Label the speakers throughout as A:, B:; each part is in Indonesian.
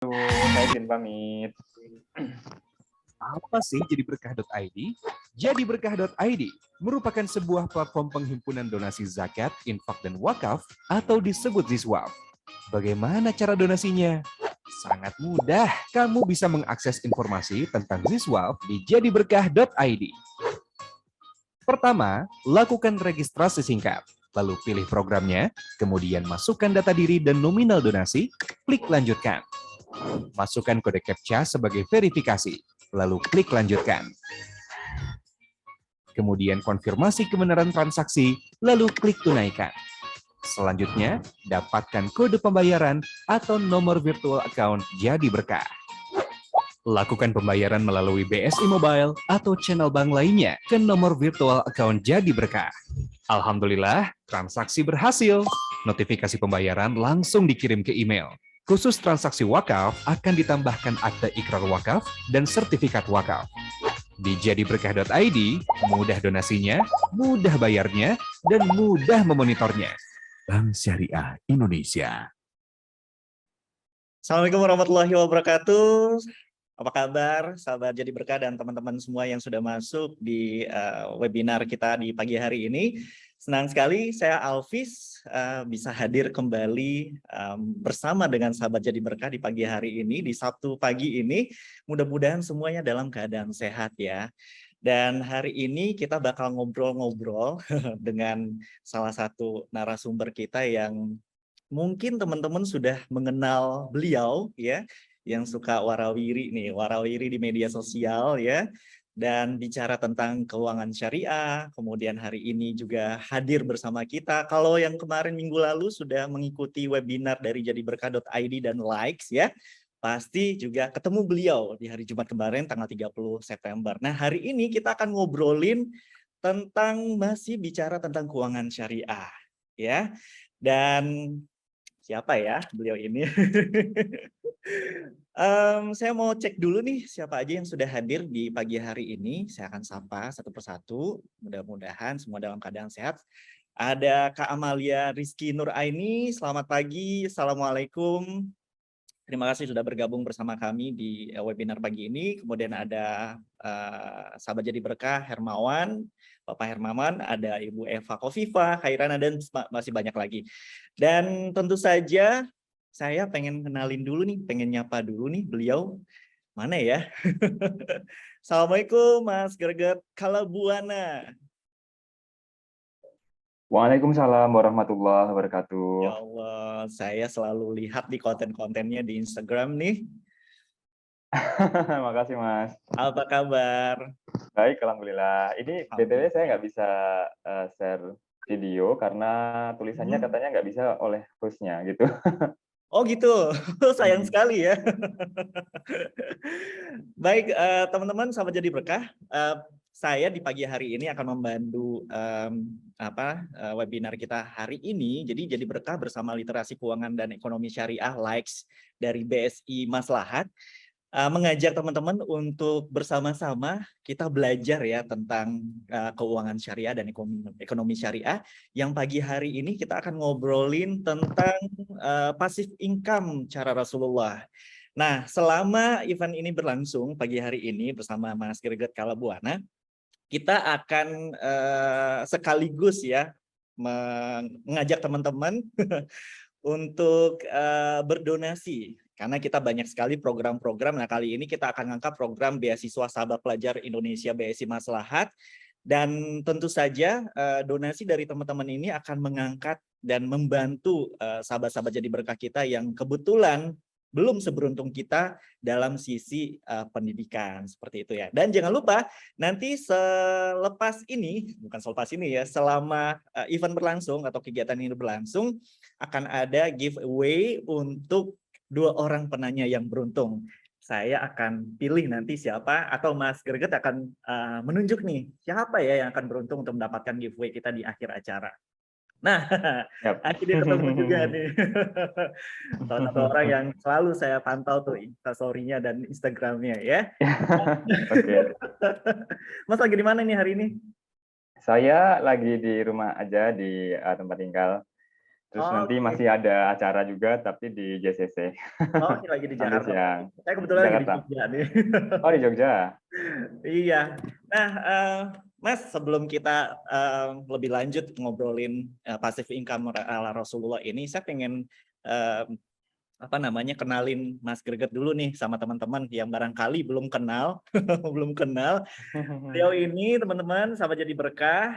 A: Saya izin pamit.
B: Apa sih JadiBerkah.id? JadiBerkah.id merupakan sebuah platform penghimpunan donasi zakat, infak, dan wakaf atau disebut Ziswaf. Bagaimana cara donasinya? Sangat mudah. Kamu bisa mengakses informasi tentang Ziswaf di JadiBerkah.id. Pertama, lakukan registrasi singkat. Lalu pilih programnya, kemudian masukkan data diri dan nominal donasi, klik lanjutkan. Masukkan kode CAPTCHA sebagai verifikasi, lalu klik lanjutkan. Kemudian konfirmasi kebenaran transaksi, lalu klik tunaikan. Selanjutnya, dapatkan kode pembayaran atau nomor virtual account Jadi Berkah. Lakukan pembayaran melalui BSI Mobile atau channel bank lainnya ke nomor virtual account Jadi Berkah. Alhamdulillah, transaksi berhasil. Notifikasi pembayaran langsung dikirim ke email. Khusus transaksi wakaf akan ditambahkan akta ikrar wakaf dan sertifikat wakaf. Di JadiBerkah.id, mudah donasinya, mudah bayarnya, dan mudah memonitornya. Bank Syariah Indonesia.
C: Assalamualaikum warahmatullahi wabarakatuh. Apa kabar sahabat Jadi Berkah dan teman-teman semua yang sudah masuk di webinar kita di pagi hari ini. Senang sekali saya Alvis bisa hadir kembali bersama dengan sahabat Jadi Berkah di pagi hari ini, di Sabtu pagi ini. Mudah-mudahan semuanya dalam keadaan sehat ya. Dan hari ini kita bakal ngobrol-ngobrol dengan salah satu narasumber kita yang mungkin teman-teman sudah mengenal beliau ya, yang suka warawiri di media sosial ya, dan bicara tentang keuangan syariah. Kemudian hari ini juga hadir bersama kita. Kalau yang kemarin minggu lalu sudah mengikuti webinar dari JadiBerkah.id dan likes ya, pasti juga ketemu beliau di hari Jumat kemarin tanggal 30 September. Nah, hari ini kita akan ngobrolin masih bicara tentang keuangan syariah ya. Dan siapa ya beliau ini? Saya mau cek dulu nih siapa aja yang sudah hadir di pagi hari ini. Saya akan sapa satu persatu. Mudah-mudahan semua dalam keadaan sehat. Ada Kak Amalia Rizky Nuraini. Selamat pagi. Assalamualaikum. Terima kasih sudah bergabung bersama kami di webinar pagi ini. Kemudian ada sahabat Jadi Berkah Hermawan, Bapak Hermawan, ada Ibu Eva Kofifa, Khairana, dan masih banyak lagi. Dan tentu saja saya pengen kenalin dulu nih, pengen nyapa dulu nih beliau. Mana ya? Assalamualaikum Mas Greget Kalabuana.
A: Waalaikumsalam warahmatullahi wabarakatuh.
C: Ya Allah, saya selalu lihat di konten-kontennya di Instagram nih.
A: Makasih Mas.
C: Apa kabar?
A: Baik, alhamdulillah. Ini BTW saya nggak bisa share video karena tulisannya katanya nggak bisa oleh hostnya gitu.
C: Oh gitu, sayang sekali ya. Baik, teman-teman sahabat Jadi Berkah, saya di pagi hari ini akan membantu webinar kita hari ini. Jadi Berkah bersama Literasi Keuangan dan Ekonomi Syariah Likes dari BSI Maslahat mengajak teman-teman untuk bersama-sama kita belajar ya tentang keuangan syariah dan ekonomi syariah. Yang pagi hari ini kita akan ngobrolin tentang passive income cara Rasulullah. Nah, selama event ini berlangsung pagi hari ini bersama Mas Greget Kalabuana, kita akan sekaligus ya mengajak teman-teman untuk berdonasi. Karena kita banyak sekali program-program. Nah, kali ini kita akan angkat program beasiswa sahabat pelajar Indonesia BSI Maslahat. Dan tentu saja donasi dari teman-teman ini akan mengangkat dan membantu sahabat-sahabat Jadi Berkah kita yang kebetulan belum seberuntung kita dalam sisi pendidikan seperti itu ya. Dan jangan lupa nanti selepas ini, bukan selepas ini ya, selama event berlangsung atau kegiatan ini berlangsung akan ada giveaway untuk 2 orang penanya yang beruntung. Saya akan pilih nanti siapa, atau Mas Greget akan menunjuk nih siapa ya yang akan beruntung untuk mendapatkan giveaway kita di akhir acara. Nah, akhirnya ketemu juga nih. Salah satu orang yang selalu saya pantau tuh Instastory-nya dan Instagram-nya ya.
A: Oke.
C: Mas lagi di mana nih hari ini?
A: Saya lagi di rumah aja di tempat tinggal. Terus nanti
C: Oke.
A: masih ada acara juga tapi di JCC
C: Oh, ini lagi di
A: sampai
C: Jakarta.
A: siang.
C: Saya
A: Di
C: kebetulan lagi di
A: Jakarta.
C: Jogja nih.
A: Oh, di Jogja.
C: Iya. Nah, Mas, sebelum kita lebih lanjut ngobrolin passive income ala Rasulullah ini, saya pengen kenalin Mas Greget dulu nih sama teman-teman yang barangkali belum kenal, belum kenal. Beliau ini teman-teman, sahabat jadi berkah,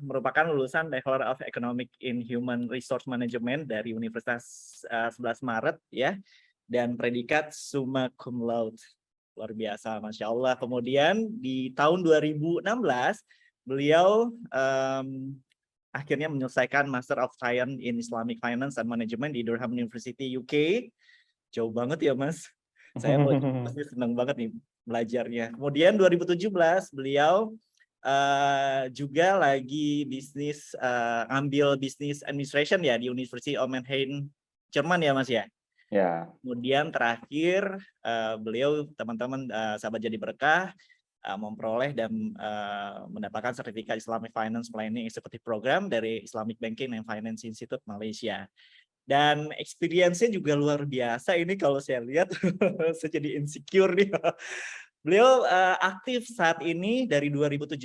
C: merupakan lulusan Bachelor of Economic in Human Resource Management dari Universitas 11 Maret ya, dan predikat summa cum laude. Luar biasa, Masya Allah. Kemudian di tahun 2016 beliau akhirnya menyelesaikan Master of Science in Islamic Finance and Management di Durham University UK. Jauh banget ya, Mas. Saya pasti senang banget nih belajarnya. Kemudian 2017 beliau juga lagi ambil bisnis administration ya di University of Mannheim, Jerman ya, Mas ya.
A: Ya.
C: Kemudian terakhir beliau teman-teman sahabat jadi berkah memperoleh dan mendapatkan sertifikat Islamic Finance Planning Executive Program dari Islamic Banking and Finance Institute Malaysia. Dan experience-nya juga luar biasa ini kalau saya lihat. Saya jadi insecure nih. Beliau aktif saat ini dari 2017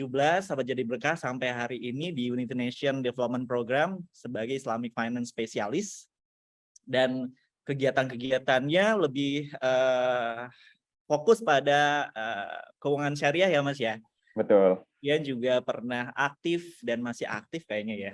C: sahabat jadi berkah sampai hari ini di United Nations Development Program sebagai Islamic Finance Specialist, dan kegiatan-kegiatannya lebih fokus pada keuangan syariah ya, Mas ya.
A: Betul.
C: Dia juga pernah aktif dan masih aktif kayaknya ya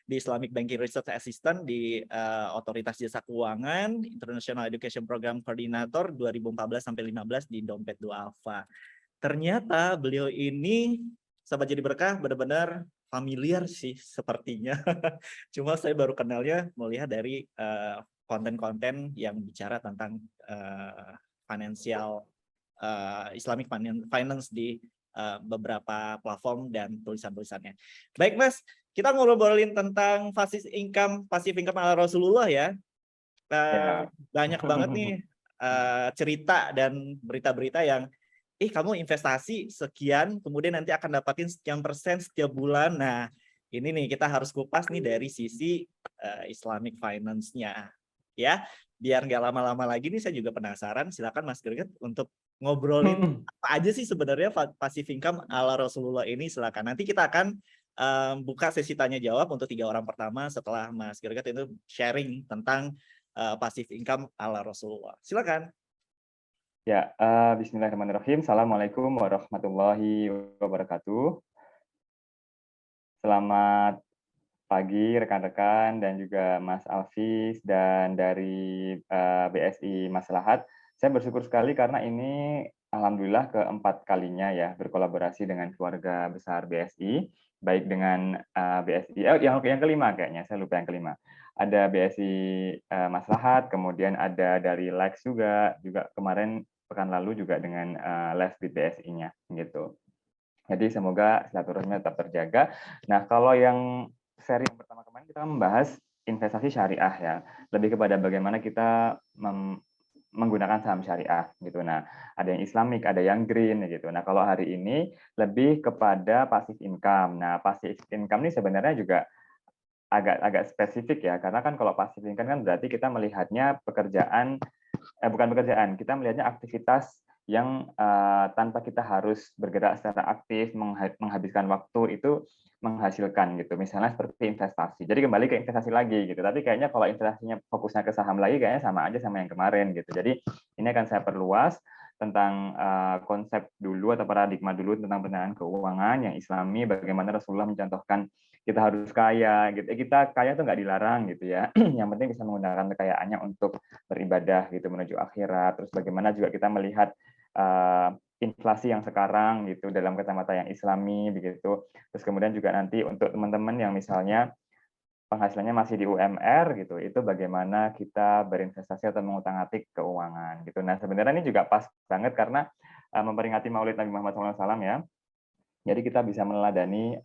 C: di Islamic Banking Research Assistant di Otoritas Jasa Keuangan, International Education Program Coordinator 2014 sampai 15 di Dompet Duafa. Ternyata beliau ini sahabat jadi berkah benar-benar familiar sih sepertinya. Cuma saya baru kenalnya melihat dari konten-konten yang bicara tentang financial Islamic finance di beberapa platform dan tulisan-tulisannya. Baik, Mas, kita ngobrolin tentang passive income ala Rasulullah ya. Banyak banget nih cerita dan berita-berita yang kamu investasi sekian, kemudian nanti akan dapatin sekian persen setiap bulan. Nah, ini nih kita harus kupas nih dari sisi Islamic finance-nya. Ya, biar nggak lama-lama lagi nih, saya juga penasaran. Silakan Mas Greget untuk ngobrolin apa aja sih sebenarnya passive income ala Rasulullah ini. Silakan. Nanti kita akan buka sesi tanya jawab untuk 3 orang pertama setelah Mas Greget itu sharing tentang passive income ala Rasulullah. Silakan.
A: Ya, bismillahirrahmanirrahim. Assalamualaikum warahmatullahi wabarakatuh. Selamat pagi rekan-rekan dan juga Mas Alfis dan dari BSI Maslahat. Saya bersyukur sekali karena ini alhamdulillah keempat kalinya ya berkolaborasi dengan keluarga besar BSI, baik dengan BSI yang kelima kayaknya, saya lupa yang kelima. Ada BSI Maslahat, kemudian ada dari Lex juga kemarin pekan lalu juga dengan Live di BSI-nya gitu. Jadi semoga silaturahmi tetap terjaga. Nah, kalau yang seri yang pertama kemarin kita membahas investasi syariah ya, lebih kepada bagaimana kita menggunakan saham syariah gitu. Nah, ada yang Islamic, ada yang green gitu. Nah, kalau hari ini lebih kepada passive income. Nah, passive income ini sebenarnya juga agak spesifik ya, karena kan kalau passive income kan berarti kita melihatnya bukan pekerjaan, kita melihatnya aktivitas yang tanpa kita harus bergerak secara aktif, menghabiskan waktu itu menghasilkan gitu. Misalnya seperti investasi. Jadi kembali ke investasi lagi gitu. Tapi kayaknya kalau investasinya fokusnya ke saham lagi kayaknya sama aja sama yang kemarin gitu. Jadi ini akan saya perluas tentang konsep dulu atau paradigma dulu tentang pendanaan keuangan yang Islami, bagaimana Rasulullah mencontohkan kita harus kaya gitu. Kita kaya tuh nggak dilarang gitu ya. Yang penting bisa menggunakan kekayaannya untuk beribadah gitu menuju akhirat. Terus bagaimana juga kita melihat inflasi yang sekarang gitu dalam kacamata yang Islami begitu. Terus kemudian juga nanti untuk teman-teman yang misalnya penghasilannya masih di UMR gitu, itu bagaimana kita berinvestasi atau mengutak-atik keuangan gitu. Nah, sebenarnya ini juga pas banget karena memperingati Maulid Nabi Muhammad SAW ya. Jadi kita bisa meneladani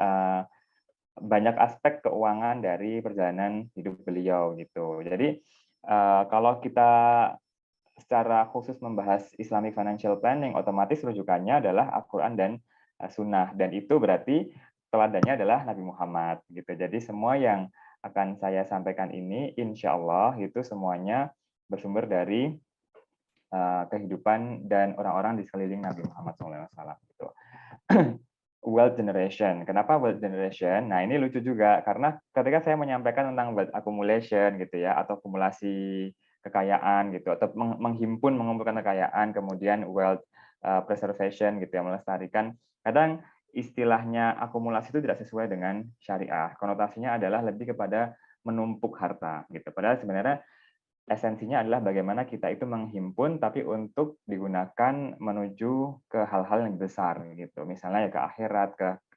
A: banyak aspek keuangan dari perjalanan hidup beliau gitu. Jadi kalau kita secara khusus membahas Islamic Financial Planning, otomatis rujukannya adalah Al-Quran dan Sunnah, dan itu berarti teladannya adalah Nabi Muhammad gitu. Jadi semua yang akan saya sampaikan ini, insya Allah itu semuanya bersumber dari kehidupan dan orang-orang di sekeliling Nabi Muhammad SAW. Gitu. Wealth generation. Kenapa wealth generation? Nah, ini lucu juga karena ketika saya menyampaikan tentang wealth accumulation gitu ya, atau akumulasi kekayaan gitu, atau menghimpun, mengumpulkan kekayaan, kemudian wealth preservation gitu ya, melestarikan. Kadang istilahnya akumulasi itu tidak sesuai dengan syariah. Konotasinya adalah lebih kepada menumpuk harta gitu. Padahal sebenarnya esensinya adalah bagaimana kita itu menghimpun tapi untuk digunakan menuju ke hal-hal yang besar gitu. Misalnya ya ke akhirat,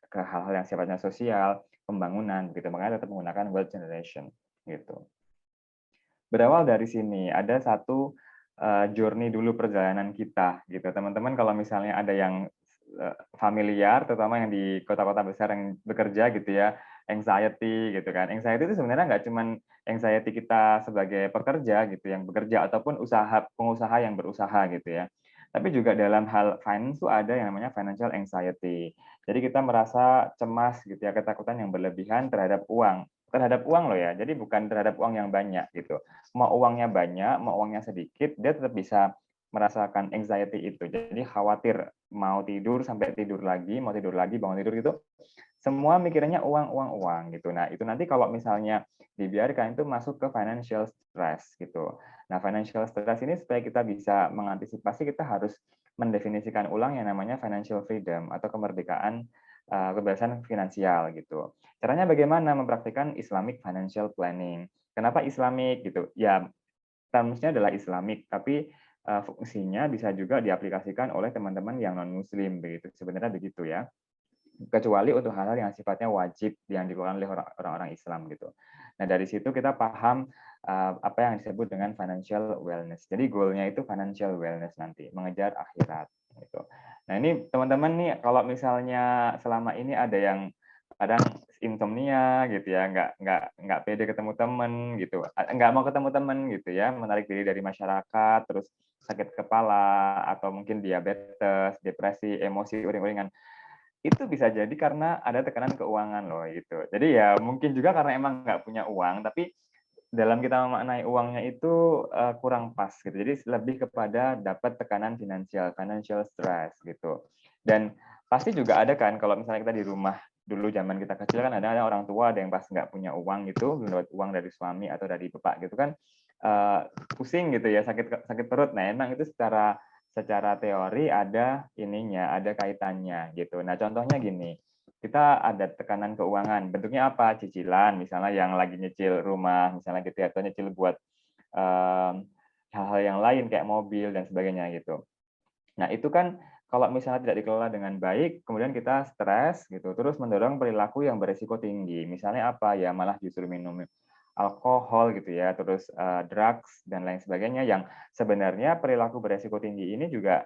A: ke hal-hal yang sifatnya sosial, pembangunan gitu. Makanya tetap menggunakan wealth generation gitu. Berawal dari sini ada satu journey dulu perjalanan kita gitu. Teman-teman kalau misalnya ada yang familiar, terutama yang di kota-kota besar yang bekerja gitu ya, anxiety gitu kan. Anxiety itu sebenarnya nggak cuman anxiety kita sebagai pekerja gitu, yang bekerja ataupun pengusaha yang berusaha gitu ya. Tapi juga dalam hal finance tuh ada yang namanya financial anxiety. Jadi kita merasa cemas gitu ya, ketakutan yang berlebihan terhadap uang. Terhadap uang loh ya, jadi bukan terhadap uang yang banyak gitu. Mau uangnya banyak, mau uangnya sedikit, dia tetap bisa merasakan anxiety itu. Jadi khawatir mau tidur sampai tidur lagi, mau tidur lagi, bangun tidur gitu. Semua mikirnya uang, uang, uang gitu. Nah, itu nanti kalau misalnya dibiarkan itu masuk ke financial stress gitu. Nah, financial stress ini supaya kita bisa mengantisipasi, kita harus mendefinisikan ulang yang namanya financial freedom atau kemerdekaan kebebasan finansial gitu. Caranya bagaimana? Mempraktikkan Islamic financial planning. Kenapa Islamic gitu? Ya, terms-nya adalah Islamic, tapi fungsinya bisa juga diaplikasikan oleh teman-teman yang non-Muslim begitu. Sebenarnya begitu ya. Kecuali untuk hal-hal yang sifatnya wajib yang dilakukan oleh orang-orang Islam gitu. Nah, dari situ kita paham apa yang disebut dengan financial wellness. Jadi goal-nya itu financial wellness nanti, mengejar akhirat gitu. Nah, ini teman-teman nih kalau misalnya selama ini ada yang kadang insomnia gitu ya, nggak pede ketemu temen gitu, nggak mau ketemu temen gitu ya, menarik diri dari masyarakat, terus sakit kepala atau mungkin diabetes, depresi, emosi, uring-uringan, itu bisa jadi karena ada tekanan keuangan loh gitu. Jadi ya mungkin juga karena emang nggak punya uang, tapi dalam kita memaknai uangnya itu kurang pas gitu. Jadi lebih kepada dapat tekanan finansial, financial stress gitu. Dan pasti juga ada kan kalau misalnya kita di rumah dulu zaman kita kecil kan ada orang tua, ada yang pas nggak punya uang gitu, belum dapat uang dari suami atau dari bapak gitu kan, pusing gitu ya, sakit sakit perut. Nah, emang itu secara teori ada ininya, ada kaitannya gitu. Nah, contohnya gini, kita ada tekanan keuangan, bentuknya apa? Cicilan, misalnya yang lagi nyicil rumah, misalnya gitu ya, atau nyicil buat hal-hal yang lain kayak mobil dan sebagainya gitu. Nah, itu kan kalau misalnya tidak dikelola dengan baik, kemudian kita stres gitu, terus mendorong perilaku yang berisiko tinggi. Misalnya apa? Ya malah justru minum alkohol gitu ya, terus drugs dan lain sebagainya yang sebenarnya perilaku berisiko tinggi ini juga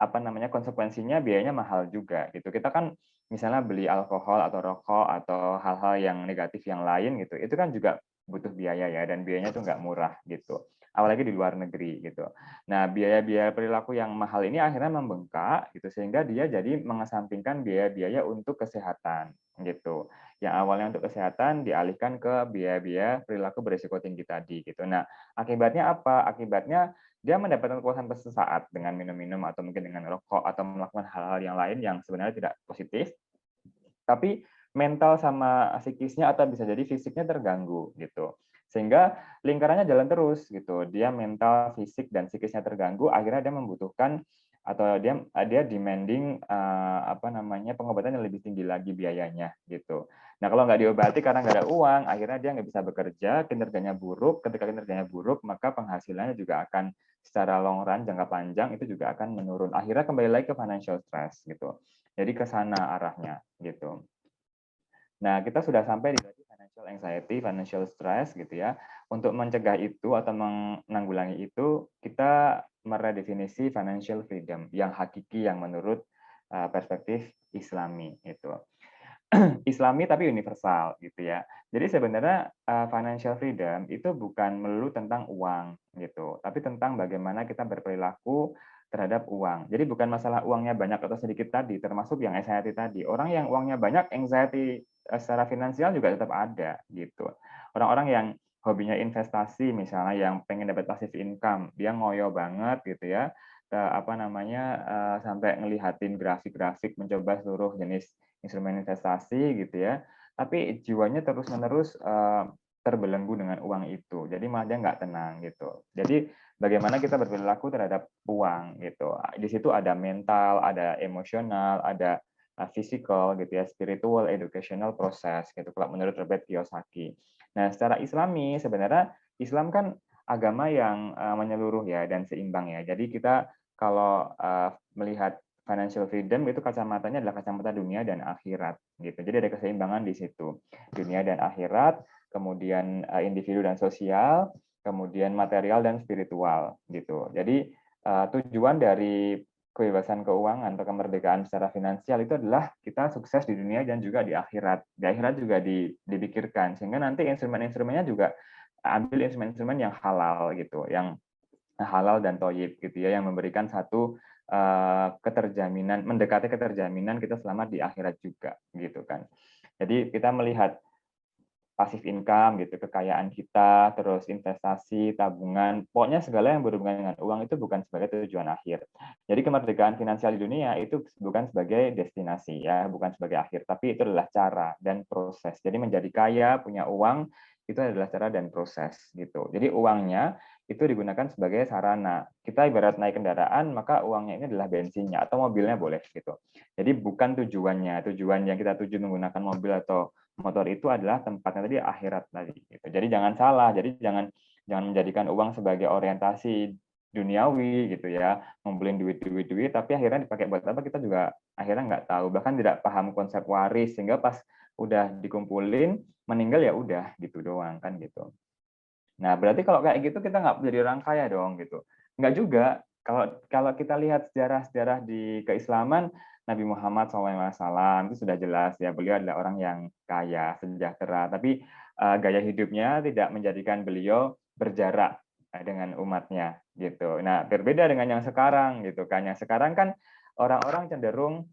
A: apa namanya, konsekuensinya biayanya mahal juga gitu. Kita kan misalnya beli alkohol atau rokok atau hal-hal yang negatif yang lain gitu, itu kan juga butuh biaya ya, dan biayanya tuh nggak murah gitu. Apalagi di luar negeri gitu. Nah, biaya-biaya perilaku yang mahal ini akhirnya membengkak gitu, sehingga dia jadi mengesampingkan biaya-biaya untuk kesehatan gitu. Yang awalnya untuk kesehatan dialihkan ke biaya-biaya perilaku berisiko tinggi tadi gitu. Nah, akibatnya apa? Akibatnya dia mendapatkan kepuasan sesaat dengan minum-minum atau mungkin dengan rokok atau melakukan hal-hal yang lain yang sebenarnya tidak positif, tapi mental sama psikisnya atau bisa jadi fisiknya terganggu gitu. Sehingga lingkarannya jalan terus gitu. Dia mental, fisik dan psikisnya terganggu, akhirnya dia membutuhkan atau dia demanding apa namanya, pengobatan yang lebih tinggi lagi biayanya gitu. Nah, kalau nggak diobati karena nggak ada uang, akhirnya dia nggak bisa bekerja, kinerjanya buruk. Ketika kinerjanya buruk, maka penghasilannya juga akan secara long run, jangka panjang itu juga akan menurun. Akhirnya kembali lagi ke financial stress gitu. Jadi ke sana arahnya gitu. Nah, kita sudah sampai di tadi financial anxiety, financial stress gitu ya. Untuk mencegah itu atau menanggulangi itu, kita meredefinisi financial freedom yang hakiki yang menurut perspektif Islami itu. Islami tapi universal gitu ya. Jadi sebenarnya financial freedom itu bukan melulu tentang uang gitu, tapi tentang bagaimana kita berperilaku terhadap uang. Jadi bukan masalah uangnya banyak atau sedikit tadi, termasuk yang anxiety tadi. Orang yang uangnya banyak, anxiety secara finansial juga tetap ada gitu. Orang-orang yang hobinya investasi misalnya, yang pengen dapat passive income, dia ngoyo banget gitu ya, sampai ngelihatin grafik-grafik, mencoba seluruh jenis instrumen investasi gitu ya, tapi jiwanya terus-menerus terbelenggu dengan uang itu, jadi malah dia nggak tenang gitu. Jadi bagaimana kita berperilaku terhadap uang gitu. Di situ ada mental, ada emosional, ada physical gitu ya, spiritual, educational proses gitu kalau menurut Robert Kiyosaki. Nah, secara Islami sebenarnya Islam kan agama yang menyeluruh ya dan seimbang ya. Jadi kita kalau melihat financial freedom itu kacamatanya adalah kacamata dunia dan akhirat gitu. Jadi ada keseimbangan di situ. Dunia dan akhirat, kemudian individu dan sosial, kemudian material dan spiritual gitu. Jadi tujuan dari kebebasan keuangan atau kemerdekaan secara finansial itu adalah kita sukses di dunia dan juga di akhirat. Di akhirat juga dipikirkan sehingga nanti instrumen-instrumennya juga ambil instrumen-instrumen yang halal gitu, yang halal dan toyib gitu ya, yang memberikan satu keterjaminan, mendekati keterjaminan kita selamat di akhirat juga gitu kan. Jadi kita melihat passive income gitu, kekayaan kita, terus investasi, tabungan, pokoknya segala yang berhubungan dengan uang itu bukan sebagai tujuan akhir. Jadi kemerdekaan finansial di dunia itu bukan sebagai destinasi ya, bukan sebagai akhir, tapi itu adalah cara dan proses. Jadi menjadi kaya, punya uang itu adalah cara dan proses gitu. Jadi uangnya itu digunakan sebagai sarana. Kita ibarat naik kendaraan, maka uangnya ini adalah bensinnya atau mobilnya boleh gitu. Jadi bukan tujuannya. Tujuan yang kita tuju menggunakan mobil atau motor itu adalah tempatnya tadi akhirat tadi gitu. Jadi jangan salah. Jadi jangan menjadikan uang sebagai orientasi duniawi gitu ya, ngumpulin duit tapi akhirnya dipakai buat apa kita juga akhirnya nggak tahu, bahkan tidak paham konsep waris sehingga pas udah dikumpulin meninggal ya udah gitu doang kan gitu. Nah, berarti kalau kayak gitu kita nggak menjadi orang kaya dong gitu. Nggak juga. Kalau kita lihat sejarah-sejarah di keislaman, Nabi Muhammad SAW itu sudah jelas ya, beliau adalah orang yang kaya, sejahtera. Tapi gaya hidupnya tidak menjadikan beliau berjarak dengan umatnya gitu. Nah, berbeda dengan yang sekarang gitu kan. Yang sekarang kan orang-orang cenderung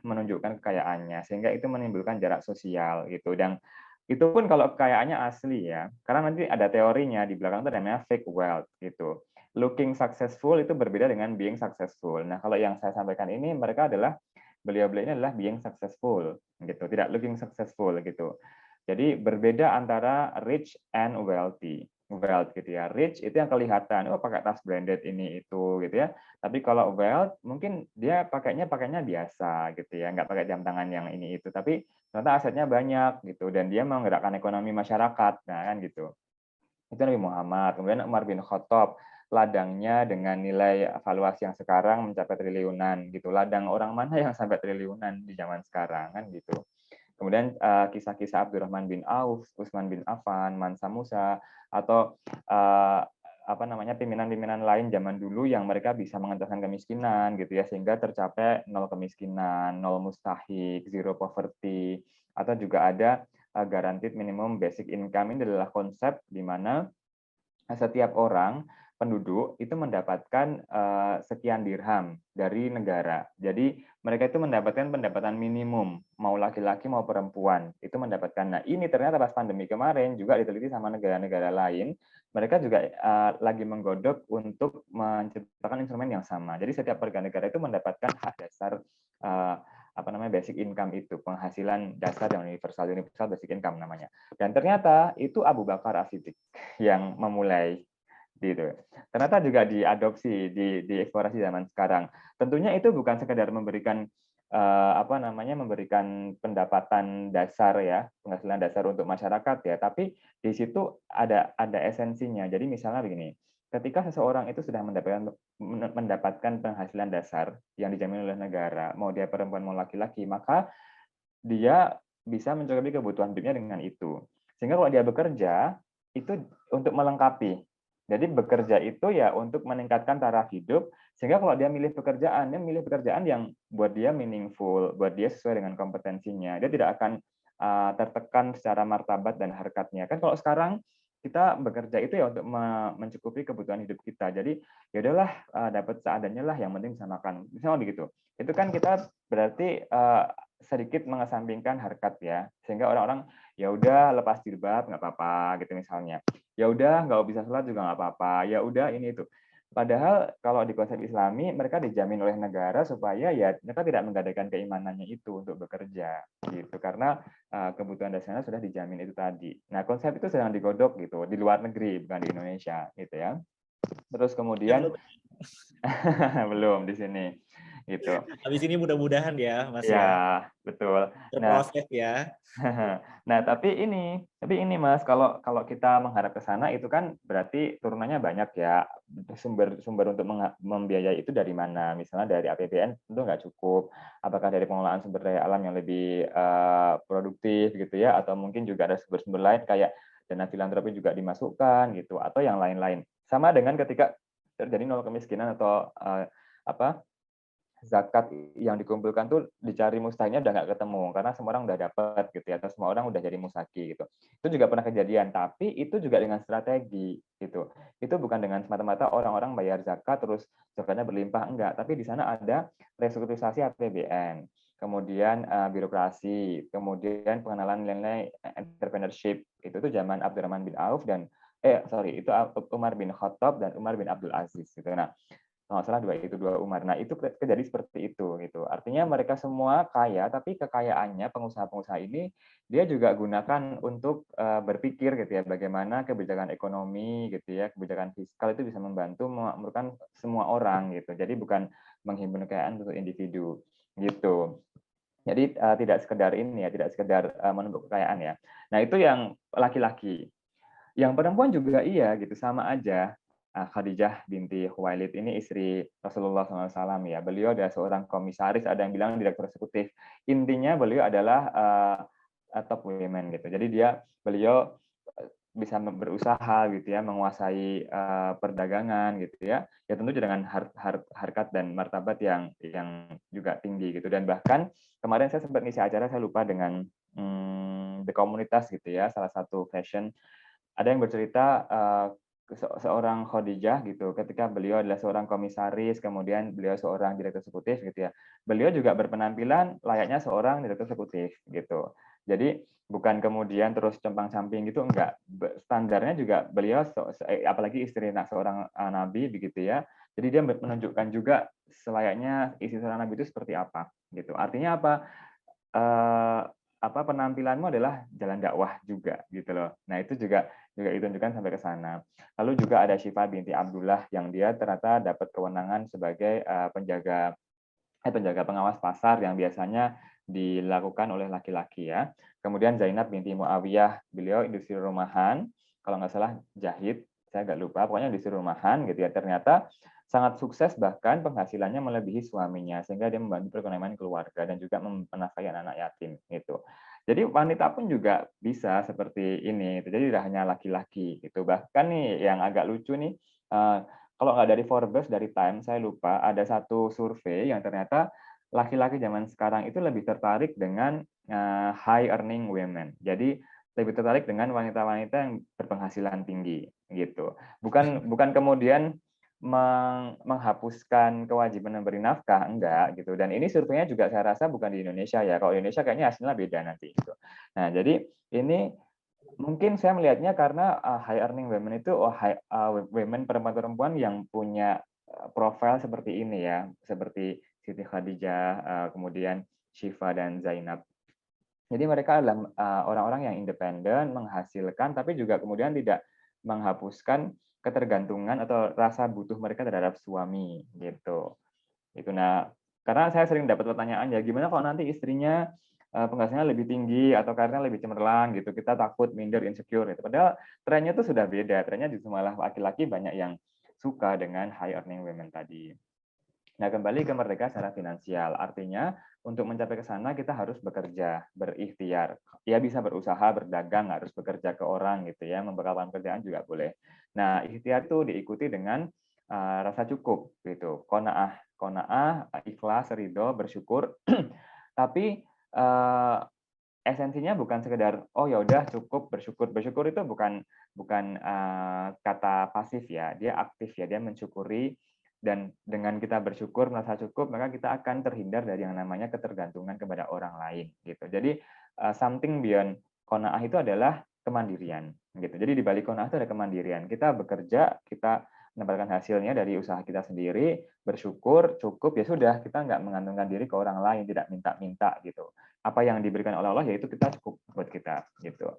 A: menunjukkan kekayaannya sehingga itu menimbulkan jarak sosial gitu. Dan itu pun kalau kekayaannya asli ya, karena nanti ada teorinya di belakang itu namanya fake wealth gitu. Looking successful itu berbeda dengan being successful. Nah, kalau yang saya sampaikan ini mereka adalah beliau-beliau ini adalah being successful gitu, tidak looking successful gitu. Jadi berbeda antara rich and wealthy. Wealth gitu ya. Rich itu yang kelihatan, oh pakai tas branded ini itu gitu ya. Tapi kalau wealth mungkin dia pakainya biasa gitu ya, nggak pakai jam tangan yang ini itu. Tapi ternyata asetnya banyak gitu dan dia menggerakkan ekonomi masyarakat. Nah, kan gitu. Itu Nabi Muhammad. Kemudian Umar bin Khattab, ladangnya dengan nilai valuasi yang sekarang mencapai triliunan gitu. Ladang orang mana yang sampai triliunan di zaman sekarang kan gitu. Kemudian kisah-kisah Abdurrahman bin Auf, Utsman bin Affan, Mansa Musa, atau pimpinan-pimpinan lain zaman dulu yang mereka bisa mengentaskan kemiskinan gitu ya, sehingga tercapai nol kemiskinan, nol mustahik, zero poverty, atau juga ada guaranteed minimum basic income. Ini adalah konsep di mana setiap orang penduduk itu mendapatkan sekian dirham dari negara. Jadi mereka itu mendapatkan pendapatan minimum, mau laki-laki mau perempuan itu mendapatkan. Nah ini ternyata pas pandemi kemarin juga diteliti sama negara-negara lain, mereka juga lagi menggodok untuk menciptakan instrumen yang sama. Jadi setiap warga negara itu mendapatkan hak dasar basic income itu, penghasilan dasar yang universal basic income namanya. Dan ternyata itu Abu Bakar As-Siddiq yang memulai gitu. Ternyata juga diadopsi, dieksplorasi zaman sekarang. Tentunya itu bukan sekedar memberikan memberikan pendapatan dasar ya, penghasilan dasar untuk masyarakat ya, tapi di situ ada esensinya. Jadi misalnya begini, ketika seseorang itu sudah mendapatkan penghasilan dasar yang dijamin oleh negara, mau dia perempuan mau laki-laki, maka dia bisa mencukupi kebutuhan hidupnya dengan itu. Sehingga kalau dia bekerja, itu untuk melengkapi. Jadi bekerja itu ya untuk meningkatkan taraf hidup, sehingga kalau dia milih pekerjaan yang buat dia meaningful, buat dia sesuai dengan kompetensinya. Dia tidak akan tertekan secara martabat dan harkatnya. Kan kalau sekarang kita bekerja itu ya untuk mencukupi kebutuhan hidup kita. Jadi ya udahlah dapat seadanya lah, yang penting bisa makan. Misalnya begitu. Itu kan kita berarti sedikit mengesampingkan harkat ya, sehingga orang-orang ya udah lepas jilbab nggak apa-apa gitu misalnya, ya udah nggak bisa sholat juga nggak apa-apa, ya udah ini itu. Padahal kalau di konsep Islami mereka dijamin oleh negara supaya ya mereka tidak menggadaikan keimanannya itu untuk bekerja gitu, karena kebutuhan dasarnya sudah dijamin itu tadi. Nah, konsep itu sedang digodok gitu di luar negeri, bukan di Indonesia gitu ya. Terus
C: Ya,
A: kemudian
C: belum.
A: belum di sini gitu.
C: Habis ini mudah-mudahan ya, Mas
A: Ya,
C: ya,
A: betul. Nah,
C: berproses ya.
A: nah tapi ini Mas, kalau kalau kita mengharap ke sana itu kan berarti turunannya banyak ya. Sumber untuk membiayai itu dari mana? Misalnya dari APBN tentu nggak cukup. Apakah dari pengelolaan sumber daya alam yang lebih produktif gitu ya? Atau mungkin juga ada sumber-sumber lain kayak dana filantropi juga dimasukkan gitu, atau yang lain-lain. Sama dengan ketika terjadi nol kemiskinan atau apa zakat yang dikumpulkan tuh dicari mustahilnya udah nggak ketemu karena semua orang udah dapat gitu ya, atau semua orang udah jadi mustaki gitu. Itu juga pernah kejadian, tapi itu juga dengan strategi gitu. Itu bukan dengan semata-mata orang-orang bayar zakat terus zakatnya berlimpah, enggak, tapi di sana ada restrukturisasi APBN, kemudian birokrasi, kemudian pengenalan nilai entrepreneurship. Itu tuh zaman Abdurrahman bin Auf dan itu Umar bin Khattab dan Umar bin Abdul Aziz gitu. Nah, kalau nggak salah dua Umar. Nah, itu terjadi seperti itu gitu. Artinya mereka semua kaya, tapi kekayaannya pengusaha-pengusaha ini dia juga gunakan untuk berpikir gitu ya, bagaimana kebijakan ekonomi gitu ya, kebijakan fiskal itu bisa membantu memakmurkan semua orang gitu. Jadi bukan menghimpun kekayaan untuk individu gitu. Jadi tidak sekedar ini ya, tidak sekedar menumpuk kekayaan ya. Nah, itu yang laki-laki. Yang perempuan juga iya gitu, sama aja. Khadijah binti Khuwailid ini istri Rasulullah SAW ya. Beliau adalah seorang komisaris, ada yang bilang direktur eksekutif. Intinya beliau adalah top women gitu. Jadi beliau bisa berusaha gitu ya, menguasai perdagangan gitu ya. Ya tentu dengan harkat dan martabat yang juga tinggi gitu. Dan bahkan kemarin saya sempat ngisi acara, saya lupa dengan The Komunitas gitu ya, salah satu fashion, ada yang bercerita seorang Khadijah gitu, ketika beliau adalah seorang komisaris, kemudian beliau seorang direktur eksekutif gitu ya. Beliau juga berpenampilan layaknya seorang direktur eksekutif gitu. Jadi bukan kemudian terus compang-camping gitu, enggak. Standarnya juga beliau apalagi istri seorang nabi begitu ya. Jadi dia menunjukkan juga selayaknya istri seorang nabi itu seperti apa gitu. Artinya apa? Eh, penampilanmu adalah jalan dakwah juga gitu loh. Nah, itu juga ditunjukkan sampai ke sana. Lalu juga ada Syifa binti Abdullah yang dia ternyata dapat kewenangan sebagai penjaga pengawas pasar yang biasanya dilakukan oleh laki-laki ya. Kemudian Zainab binti Muawiyah, beliau industri rumahan, kalau nggak salah jahit, saya nggak lupa, pokoknya industri rumahan gitu ya. Ternyata sangat sukses, bahkan penghasilannya melebihi suaminya, sehingga dia membantu perekonomian keluarga dan juga menafkahi anak-anak yatim gitu. Jadi wanita pun juga bisa seperti ini. Jadi tidak hanya laki-laki gitu. Bahkan nih yang agak lucu nih, kalau nggak dari Forbes, dari Time, saya lupa, ada satu survei yang ternyata laki-laki zaman sekarang itu lebih tertarik dengan high earning women. Jadi lebih tertarik dengan wanita-wanita yang berpenghasilan tinggi gitu. Bukan kemudian menghapuskan kewajiban memberi nafkah, enggak gitu. Dan ini surveinya juga saya rasa bukan di Indonesia ya. Kalau di Indonesia kayaknya hasilnya beda nanti gitu. Nah, jadi ini mungkin saya melihatnya karena high earning women itu women perempuan-perempuan yang punya profil seperti ini ya, seperti Siti Khadijah, kemudian Syifa dan Zainab. Jadi mereka adalah orang-orang yang independen, menghasilkan, tapi juga kemudian tidak menghapuskan ketergantungan atau rasa butuh mereka terhadap suami gitu. Itu. Nah, karena saya sering dapat pertanyaan ya, gimana kalau nanti istrinya penghasilannya lebih tinggi atau karirnya lebih cemerlang gitu, kita takut minder, insecure gitu. Padahal trennya itu sudah beda, trennya justru malah laki-laki banyak yang suka dengan high earning women tadi. Nah, kembali ke merdeka secara finansial. Artinya, untuk mencapai ke sana kita harus bekerja, berikhtiar. Ya bisa berusaha, berdagang, harus bekerja ke orang gitu ya, membekalkan kerjaan juga boleh. Nah, ikhtiar itu diikuti dengan rasa cukup gitu. Qanaah, ikhlas, ridho, bersyukur. Tapi esensinya bukan sekedar oh ya udah cukup bersyukur. Bersyukur itu bukan kata pasif ya, dia aktif ya, dia mensyukuri Dan dengan kita bersyukur, merasa cukup, maka kita akan terhindar dari yang namanya ketergantungan kepada orang lain gitu. Jadi something beyond qanaah itu adalah kemandirian gitu. Jadi di balik qanaah itu ada kemandirian. Kita bekerja, kita mendapatkan hasilnya dari usaha kita sendiri, bersyukur, cukup, ya sudah, kita nggak mengantungkan diri ke orang lain, tidak minta-minta gitu. Apa yang diberikan oleh Allah, yaitu kita cukup buat kita gitu.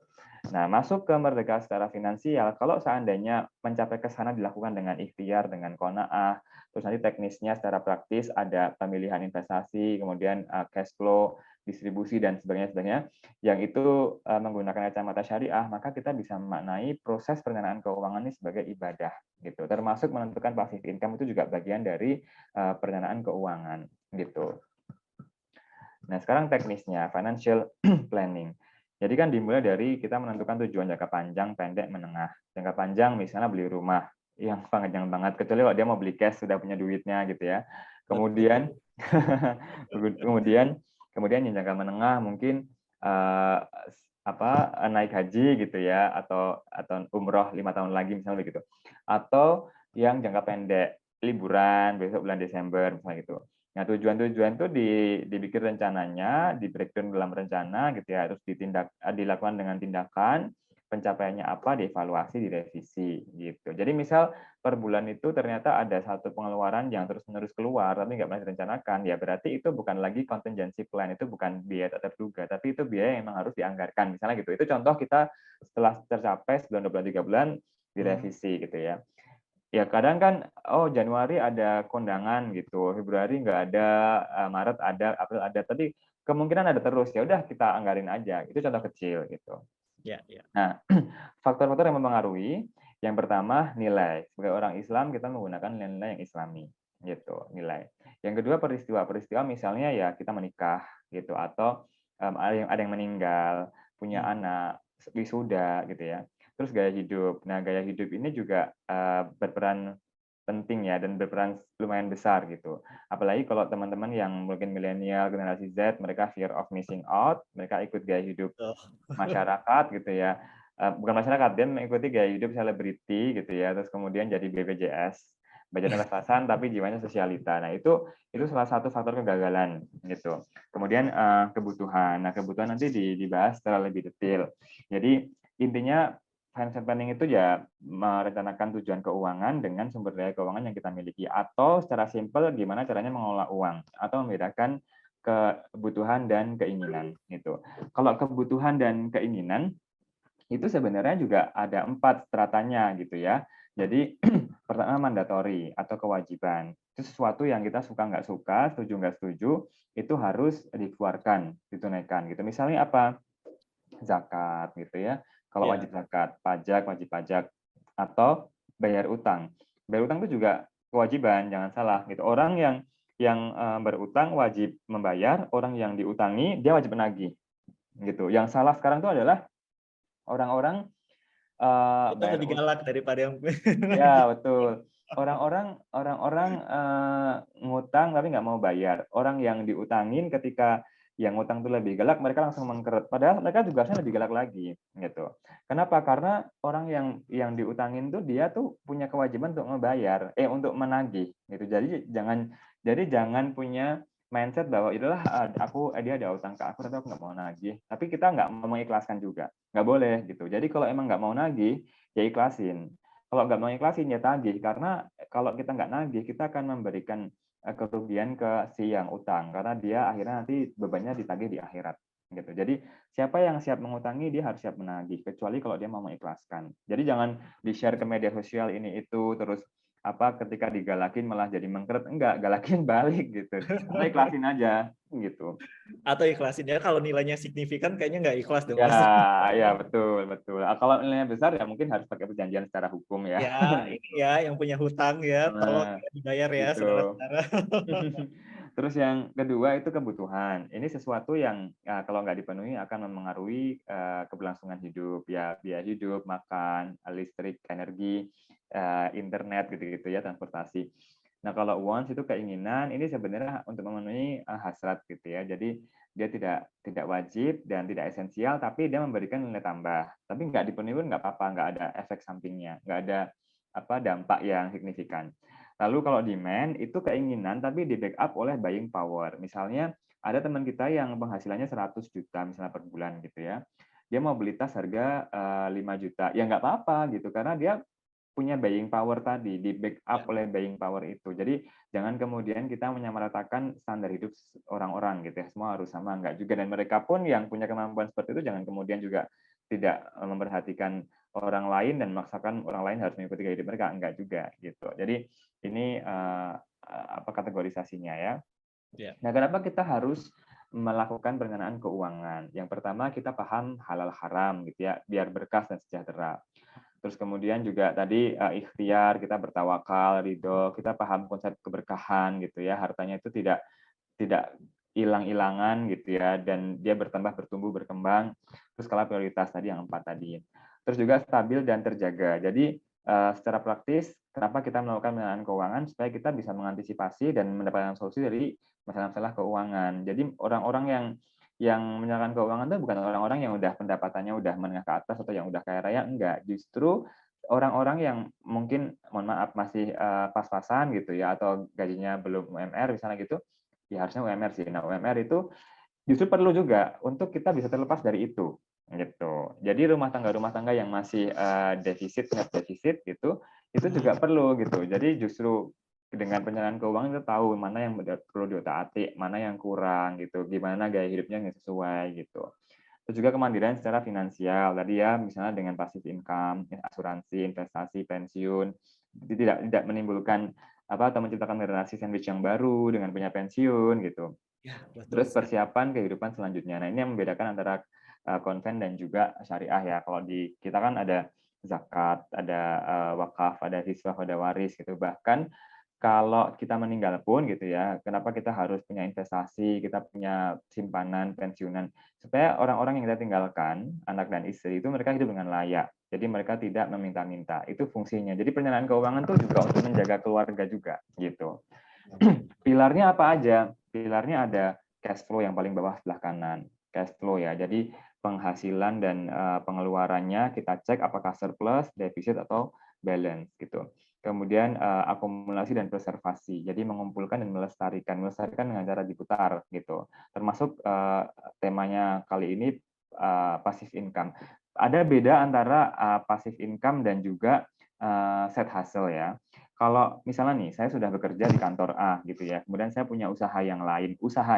A: Nah, masuk ke merdeka secara finansial, kalau seandainya mencapai ke sana dilakukan dengan ikhtiar, dengan qanaah, terus nanti teknisnya secara praktis ada pemilihan investasi, kemudian cash flow, distribusi, dan sebagainya, yang itu menggunakan kacamata syariah, maka kita bisa memaknai proses perencanaan keuangan ini sebagai ibadah gitu. Termasuk menentukan passive income itu juga bagian dari perencanaan keuangan gitu. Nah, sekarang teknisnya financial planning. Jadi kan dimulai dari kita menentukan tujuan jangka panjang, pendek, menengah. Jangka panjang misalnya beli rumah yang panjang banget, kecuali kalau dia mau beli cash sudah punya duitnya gitu ya. Kemudian kemudian yang jangka menengah mungkin naik haji gitu ya, atau umroh 5 tahun lagi misalnya begitu. Atau yang jangka pendek, liburan besok bulan Desember misalnya gitu. Nah, tujuan-tujuan itu dibikin rencananya, di breakdown dalam rencana gitu ya, terus dilakukan dengan tindakan, pencapaiannya apa, dievaluasi, direvisi gitu. Jadi misal per bulan itu ternyata ada satu pengeluaran yang terus-menerus keluar tapi nggak pernah direncanakan, ya berarti itu bukan lagi contingency plan, itu bukan biaya tak terduga, tapi itu biaya yang memang harus dianggarkan, misalnya gitu. Itu contoh kita setelah tercapai sebulan, 2 bulan, 3 bulan, direvisi gitu ya. Ya kadang kan, oh Januari ada kondangan gitu, Februari nggak ada, Maret ada, April ada, tapi kemungkinan ada terus, ya udah kita anggarin aja, itu contoh kecil gitu.
C: Ya, ya.
A: Nah, faktor-faktor yang mempengaruhi, yang pertama nilai. Sebagai orang Islam kita menggunakan nilai yang Islami, gitu nilai. Yang kedua peristiwa misalnya ya kita menikah gitu, atau ada yang meninggal, punya anak, wisuda gitu ya. Terus gaya hidup. Nah, gaya hidup ini juga berperan penting ya, dan berperan lumayan besar gitu. Apalagi kalau teman-teman yang mungkin milenial, generasi Z, mereka fear of missing out, mereka ikut gaya hidup masyarakat gitu ya. Bukan masyarakat, dia mengikuti gaya hidup selebriti gitu ya, terus kemudian jadi BPJS, badannya pas-pasan tapi jiwanya sosialita. Nah, itu salah satu faktor kegagalan gitu. Kemudian kebutuhan. Nah, kebutuhan nanti dibahas secara lebih detail. Jadi intinya financial planning itu ya merencanakan tujuan keuangan dengan sumber daya keuangan yang kita miliki, atau secara simpel gimana caranya mengelola uang, atau membedakan kebutuhan dan keinginan gitu. Kalau kebutuhan dan keinginan itu sebenarnya juga ada 4 stratanya gitu ya. Jadi pertama mandatori atau kewajiban. Itu sesuatu yang kita suka nggak suka, setuju nggak setuju, itu harus dikeluarkan, ditunaikan gitu. Misalnya apa? Zakat gitu ya. Kalau wajib zakat, pajak, wajib pajak, atau bayar utang. Bayar utang itu juga kewajiban, jangan salah gitu. Orang yang berutang wajib membayar, orang yang diutangi dia wajib menagih gitu. Yang salah sekarang itu adalah orang-orang
C: Itu lebih galak daripada yang
A: ya betul. Orang-orang ngutang tapi nggak mau bayar. Orang yang diutangin ketika yang ngutang itu lebih galak, mereka langsung mengkeret. Padahal mereka juga harusnya lebih galak lagi, gitu. Kenapa? Karena orang yang diutangin tuh dia tuh punya kewajiban untuk membayar, untuk menagih, gitu. Jadi jangan punya mindset bahwa itulah dia ada utang ke aku, tapi aku nggak mau nagih. Tapi kita nggak mau mengikhlaskan juga, nggak boleh, gitu. Jadi kalau emang nggak mau nagih, ya ikhlasin. Kalau nggak mau ikhlasin ya tagih, karena kalau kita nggak nagih, kita akan memberikan kerugian ke si yang utang, karena dia akhirnya nanti bebannya ditagih di akhirat gitu. Jadi siapa yang siap mengutangi dia harus siap menagih, kecuali kalau dia mau mengikhlaskan. Jadi jangan di-share ke media sosial ini itu, terus ketika digalakin malah jadi mengkeret, enggak, galakin balik gitu. Atau ikhlasin aja gitu.
C: atau ikhlasin ya, kalau nilainya signifikan kayaknya nggak ikhlas dong
A: Ya,
C: Mas.
A: ya betul. Kalau nilainya besar ya mungkin harus pakai perjanjian secara hukum ya.
C: Ya, ini ya yang punya hutang ya, tolong
A: Nah,
C: dibayar ya
A: gitu.
C: saudara-saudara.
A: Terus yang kedua itu kebutuhan. Ini sesuatu yang kalau nggak dipenuhi akan memengaruhi keberlangsungan hidup, ya biaya hidup, makan, listrik, energi, internet gitu-gitu ya, transportasi. Nah, kalau wants itu keinginan, ini sebenarnya untuk memenuhi hasrat gitu ya. Jadi dia tidak wajib dan tidak esensial, tapi dia memberikan nilai tambah. Tapi nggak dipenuhi pun nggak apa-apa, nggak ada efek sampingnya, nggak ada dampak yang signifikan. Lalu kalau demand itu keinginan tapi di backup oleh buying power. Misalnya ada teman kita yang penghasilannya 100 juta misalnya per bulan gitu ya. Dia mau beli tas harga 5 juta. Ya nggak apa-apa gitu karena dia punya buying power tadi, di backup oleh buying power itu. Jadi jangan kemudian kita menyamaratakan standar hidup orang-orang gitu ya. Semua harus sama, enggak juga. Dan mereka pun yang punya kemampuan seperti itu jangan kemudian juga tidak memperhatikan orang lain dan memaksakan orang lain harus mengikuti gaya hidup mereka, enggak juga gitu. Jadi ini apa kategorisasinya ya.
C: Ya.
A: Nah, kenapa kita harus melakukan perencanaan keuangan? Yang pertama kita paham halal haram gitu ya, biar berkah dan sejahtera. Terus kemudian juga tadi ikhtiar, kita bertawakal, ridho, kita paham konsep keberkahan gitu ya, hartanya itu tidak hilang-hilangan gitu ya, dan dia bertambah, bertumbuh, berkembang. Terus skala prioritas tadi yang 4 tadi. Terus juga stabil dan terjaga. Jadi secara praktis, kenapa kita melakukan perencanaan keuangan supaya kita bisa mengantisipasi dan mendapatkan solusi dari masalah-masalah keuangan. Jadi orang-orang yang menyalahkan keuangan itu bukan orang-orang yang udah pendapatannya udah menengah ke atas atau yang udah kaya raya, enggak. Justru orang-orang yang mungkin mohon maaf masih pas-pasan gitu ya, atau gajinya belum UMR misalnya gitu, ya harusnya UMR sih. Nah, UMR itu justru perlu juga untuk kita bisa terlepas dari itu gitu. Jadi rumah tangga yang masih defisit, net defisit gitu, itu juga perlu gitu. Jadi justru dengan penyerahan keuangan kita tahu mana yang perlu diotak-atik, mana yang kurang gitu, gimana gaya hidupnya yang sesuai gitu. Terus juga kemandirian secara finansial tadi ya, misalnya dengan passive income, asuransi, investasi, pensiun, tidak menimbulkan apa atau menciptakan generasi sandwich yang baru dengan punya pensiun gitu.
C: Ya, betul
A: Terus persiapan kehidupan selanjutnya. Nah, ini yang membedakan antara konven dan juga syariah ya. Kalau di kita kan ada zakat, ada wakaf, ada hisbah, ada waris gitu. Bahkan kalau kita meninggal pun gitu ya, kenapa kita harus punya investasi, kita punya simpanan, pensiunan, supaya orang-orang yang kita tinggalkan, anak dan istri itu mereka hidup dengan layak. Jadi mereka tidak meminta-minta. Itu fungsinya. Jadi perencanaan keuangan itu juga untuk menjaga keluarga juga gitu. Pilarnya apa aja? Pilarnya ada cash flow yang paling bawah sebelah kanan. Cash flow ya. Jadi penghasilan dan pengeluarannya kita cek apakah surplus, defisit atau balance gitu. Kemudian akumulasi dan preservasi. Jadi mengumpulkan dan melestarikan dengan cara diputar gitu. Termasuk temanya kali ini passive income. Ada beda antara passive income dan juga side hustle ya. Kalau misalnya nih, saya sudah bekerja di kantor A gitu ya, kemudian saya punya usaha yang lain, usaha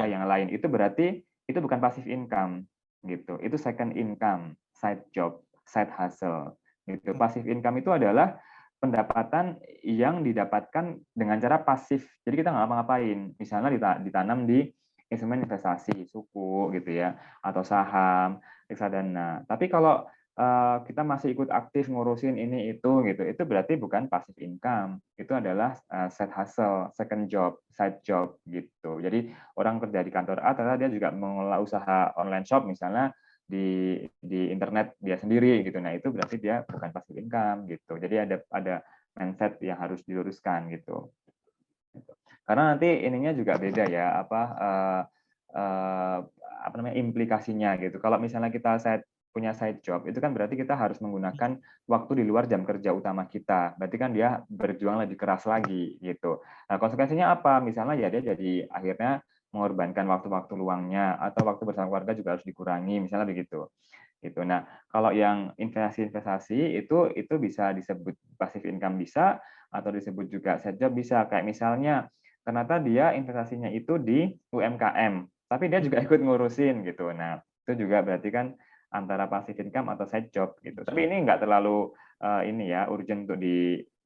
A: yang lain itu berarti itu bukan passive income gitu, itu second income, side job, side hustle gitu. Passive income itu adalah pendapatan yang didapatkan dengan cara pasif. Jadi kita nggak ngapa-ngapain, misalnya ditanam di instrumen investasi, suku gitu ya, atau saham, reksadana. Tapi kalau kita masih ikut aktif ngurusin ini itu berarti bukan passive income, itu adalah side hustle, second job, side job gitu. Jadi orang kerja di kantor A ternyata dia juga mengelola usaha online shop misalnya di internet dia sendiri gitu. Nah itu berarti dia bukan passive income gitu. Jadi ada mindset yang harus diluruskan gitu. Karena nanti ininya juga beda ya apa namanya implikasinya gitu. Kalau misalnya kita punya side job, itu kan berarti kita harus menggunakan waktu di luar jam kerja utama kita. Berarti kan dia berjuang lebih keras lagi gitu. Nah, konsekuensinya apa? Misalnya ya dia jadi akhirnya mengorbankan waktu-waktu luangnya atau waktu bersama keluarga juga harus dikurangi, misalnya begitu. Gitu. Nah, kalau yang investasi itu bisa disebut passive income bisa atau disebut juga side job bisa. Kayak misalnya ternyata dia investasinya itu di UMKM, tapi dia juga ikut ngurusin gitu. Nah, itu juga berarti kan antara passive income atau side job gitu. Tapi ini nggak terlalu ini ya urgent untuk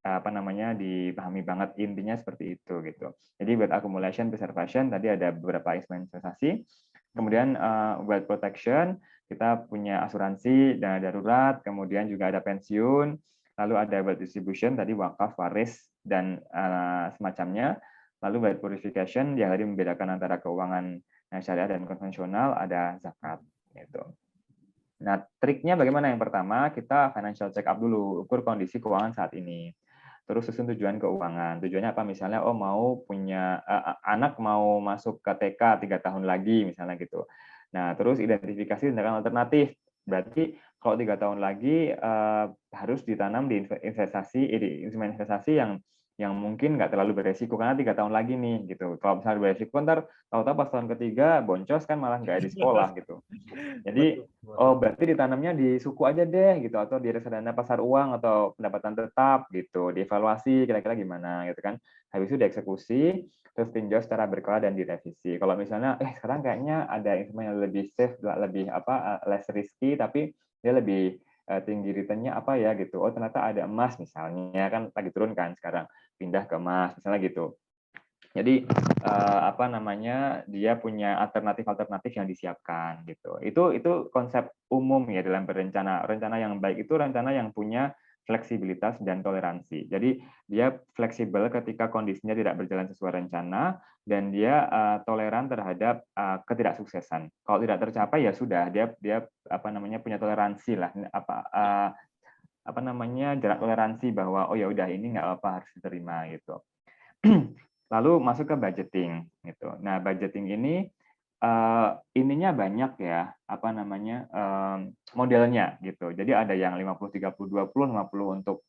A: apa namanya dipahami banget, intinya seperti itu gitu. Jadi buat accumulation, preservation tadi ada beberapa instrumen investasi. Kemudian wealth protection, kita punya asuransi dana darurat, kemudian juga ada pensiun, lalu ada wealth distribution tadi wakaf, waris dan semacamnya. Lalu wealth purification yang tadi membedakan antara keuangan syariah dan konvensional, ada zakat gitu. Nah, triknya bagaimana? Yang pertama, kita financial check up dulu, ukur kondisi keuangan saat ini. Terus susun tujuan keuangan. Tujuannya apa? Misalnya, mau punya anak mau masuk ke TK 3 tahun lagi, misalnya gitu. Nah, terus identifikasi tindakan alternatif. Berarti kalau 3 tahun lagi, harus ditanam di di instrumen investasi yang mungkin nggak terlalu beresiko, karena 3 tahun lagi nih, gitu. Kalau misalnya beresiko, ntar tahu-tahu pas tahun ketiga boncos kan malah nggak di sekolah, gitu. Jadi,
C: Betul,
A: oh
C: betul.
A: berarti ditanamnya di suku aja deh gitu, atau di reksadana pasar uang atau pendapatan tetap gitu, dievaluasi kira-kira gimana gitu kan. Habis itu dieksekusi, terus tinjau secara berkala dan direvisi. Kalau misalnya, sekarang kayaknya ada instrumen yang lebih safe, lebih less risky, tapi dia lebih tinggi return-nya apa ya gitu. Oh ternyata ada emas misalnya, kan lagi turun kan sekarang, pindah ke emas misalnya gitu. Jadi apa namanya, dia punya alternatif-alternatif yang disiapkan gitu. Itu konsep umum ya dalam berencana. Rencana yang baik itu rencana yang punya fleksibilitas dan toleransi. Jadi dia fleksibel ketika kondisinya tidak berjalan sesuai rencana dan dia toleran terhadap ketidaksuksesan. Kalau tidak tercapai ya sudah, dia apa namanya, punya toleransi lah, apa namanya, jarak toleransi bahwa oh ya udah ini nggak apa harus diterima gitu. Lalu masuk ke budgeting gitu. Nah, budgeting ini ininya banyak ya, apa namanya, modelnya gitu. Jadi ada yang 50-30-20, 50 untuk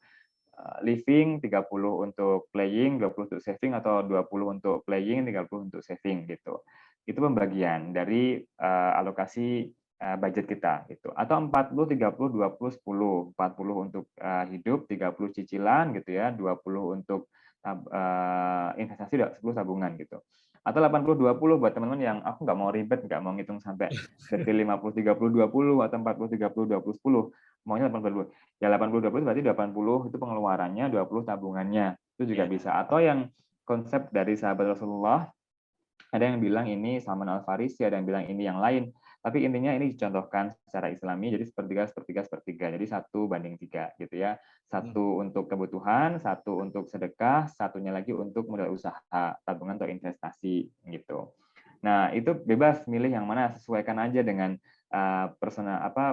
A: living, 30 untuk playing, 20 untuk saving, atau 20 untuk playing, 30 untuk saving gitu. Itu pembagian dari alokasi budget kita gitu. Atau 40-30-20-10, 40 untuk hidup, 30 cicilan gitu ya, 20 untuk investasi, 10 tabungan gitu. Atau 80-20 buat teman-teman yang aku nggak mau ribet, nggak mau ngitung sampai detil 50-30-20 atau 40-30-20-10, maunya 80-20. Ya 80-20 berarti 80 itu pengeluarannya, 20 tabungannya. Itu juga
C: Ya.
A: bisa. Atau yang konsep dari sahabat Rasulullah, ada yang bilang ini Salman Al-Farisi, ada yang bilang ini yang lain. Tapi intinya ini dicontohkan secara Islami, jadi sepertiga, sepertiga, sepertiga. Jadi 1:3 gitu ya. Satu untuk kebutuhan, satu untuk sedekah, satunya lagi untuk modal usaha, tabungan atau investasi gitu. Nah, itu bebas milih yang mana, sesuaikan aja dengan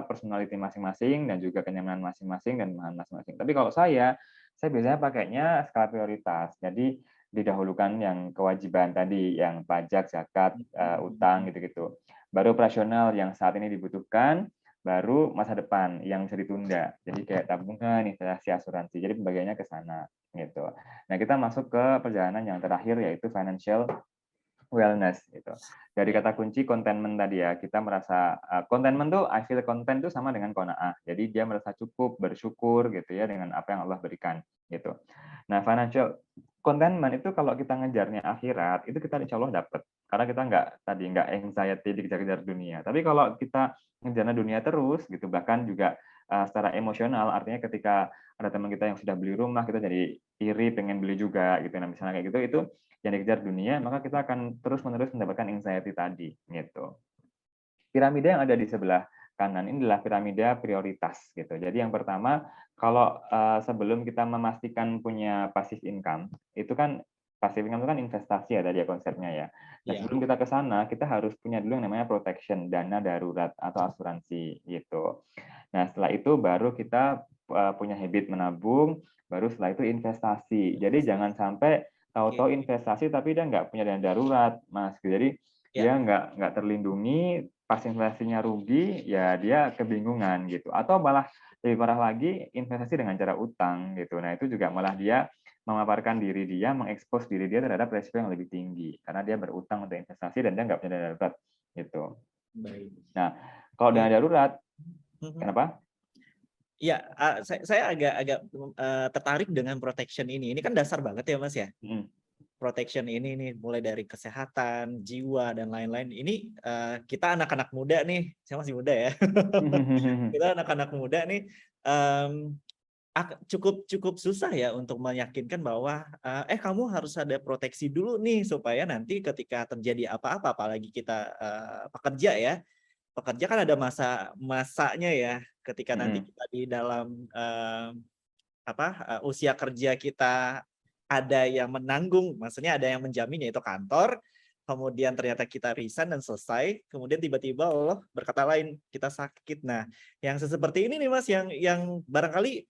A: personality masing-masing dan juga kenyamanan masing-masing dan bahan masing-masing. Tapi kalau saya biasanya pakainya skala prioritas. Jadi didahulukan yang kewajiban tadi, yang pajak, zakat, utang gitu-gitu. Baru operasional yang saat ini dibutuhkan, baru masa depan yang bisa ditunda. Jadi kayak tabungan, investasi, asuransi. Jadi pembagiannya ke sana gitu. Nah, kita masuk ke perjalanan yang terakhir yaitu financial wellness gitu. Dari
C: Ya.
A: kata kunci contentment tadi ya, kita merasa contentment tuh I feel content tuh sama dengan qanaah. Jadi dia merasa cukup, bersyukur gitu ya dengan apa yang Allah berikan gitu. Nah, financial contentment itu kalau kita ngejarnya akhirat, itu kita insya Allah dapat. Karena kita nggak anxiety dikejar-kejar dunia. Tapi kalau kita ngejarnya dunia terus gitu, bahkan juga secara emosional, artinya ketika ada teman kita yang sudah beli rumah, kita jadi iri pengen beli juga gitu. Nah, misalnya kayak gitu, itu yang dikejar dunia, maka kita akan terus-menerus mendapatkan anxiety tadi, gitu. Piramida yang ada di sebelah kanan ini adalah piramida prioritas, gitu. Jadi yang pertama, kalau sebelum kita memastikan punya passive income, itu kan passive income itu kan investasi ya tadi ya konsepnya ya. Nah
C: Ya.
A: sebelum kita ke sana, kita harus punya dulu yang namanya protection, dana darurat atau asuransi, gitu. Nah setelah itu baru kita punya habit menabung, baru setelah itu investasi. Jadi jangan sampai
C: Oke.
A: tahu-tahu investasi tapi dia nggak punya dana darurat, Mas. Jadi
C: Ya.
A: dia nggak terlindungi, pas investasinya rugi, ya dia kebingungan gitu. Atau malah lebih parah lagi, investasi dengan cara utang gitu. Nah itu juga malah dia memaparkan diri dia, mengekspos diri dia terhadap resiko yang lebih tinggi karena dia berutang untuk investasi dan dia nggak punya dana darurat gitu.
C: Baik.
A: Nah kalau
C: Oke.
A: dana darurat,
C: Mhm.
A: kenapa?
C: Ya, saya agak tertarik dengan protection ini. Ini kan dasar banget ya, Mas ya.
A: Hmm.
C: Protection ini nih mulai dari kesehatan, jiwa dan lain-lain. Ini kita anak-anak muda nih, saya masih muda ya. Kita anak-anak muda nih cukup susah ya untuk meyakinkan bahwa kamu harus ada proteksi dulu nih supaya nanti ketika terjadi apa-apa, apalagi kita pekerja ya. Pekerja kan ada masanya ya, ketika nanti kita di dalam usia kerja kita ada yang menanggung, maksudnya ada yang menjamin yaitu kantor, kemudian ternyata kita resign dan selesai, kemudian tiba-tiba Allah berkata lain, kita sakit. Nah, yang seperti ini nih Mas, yang barangkali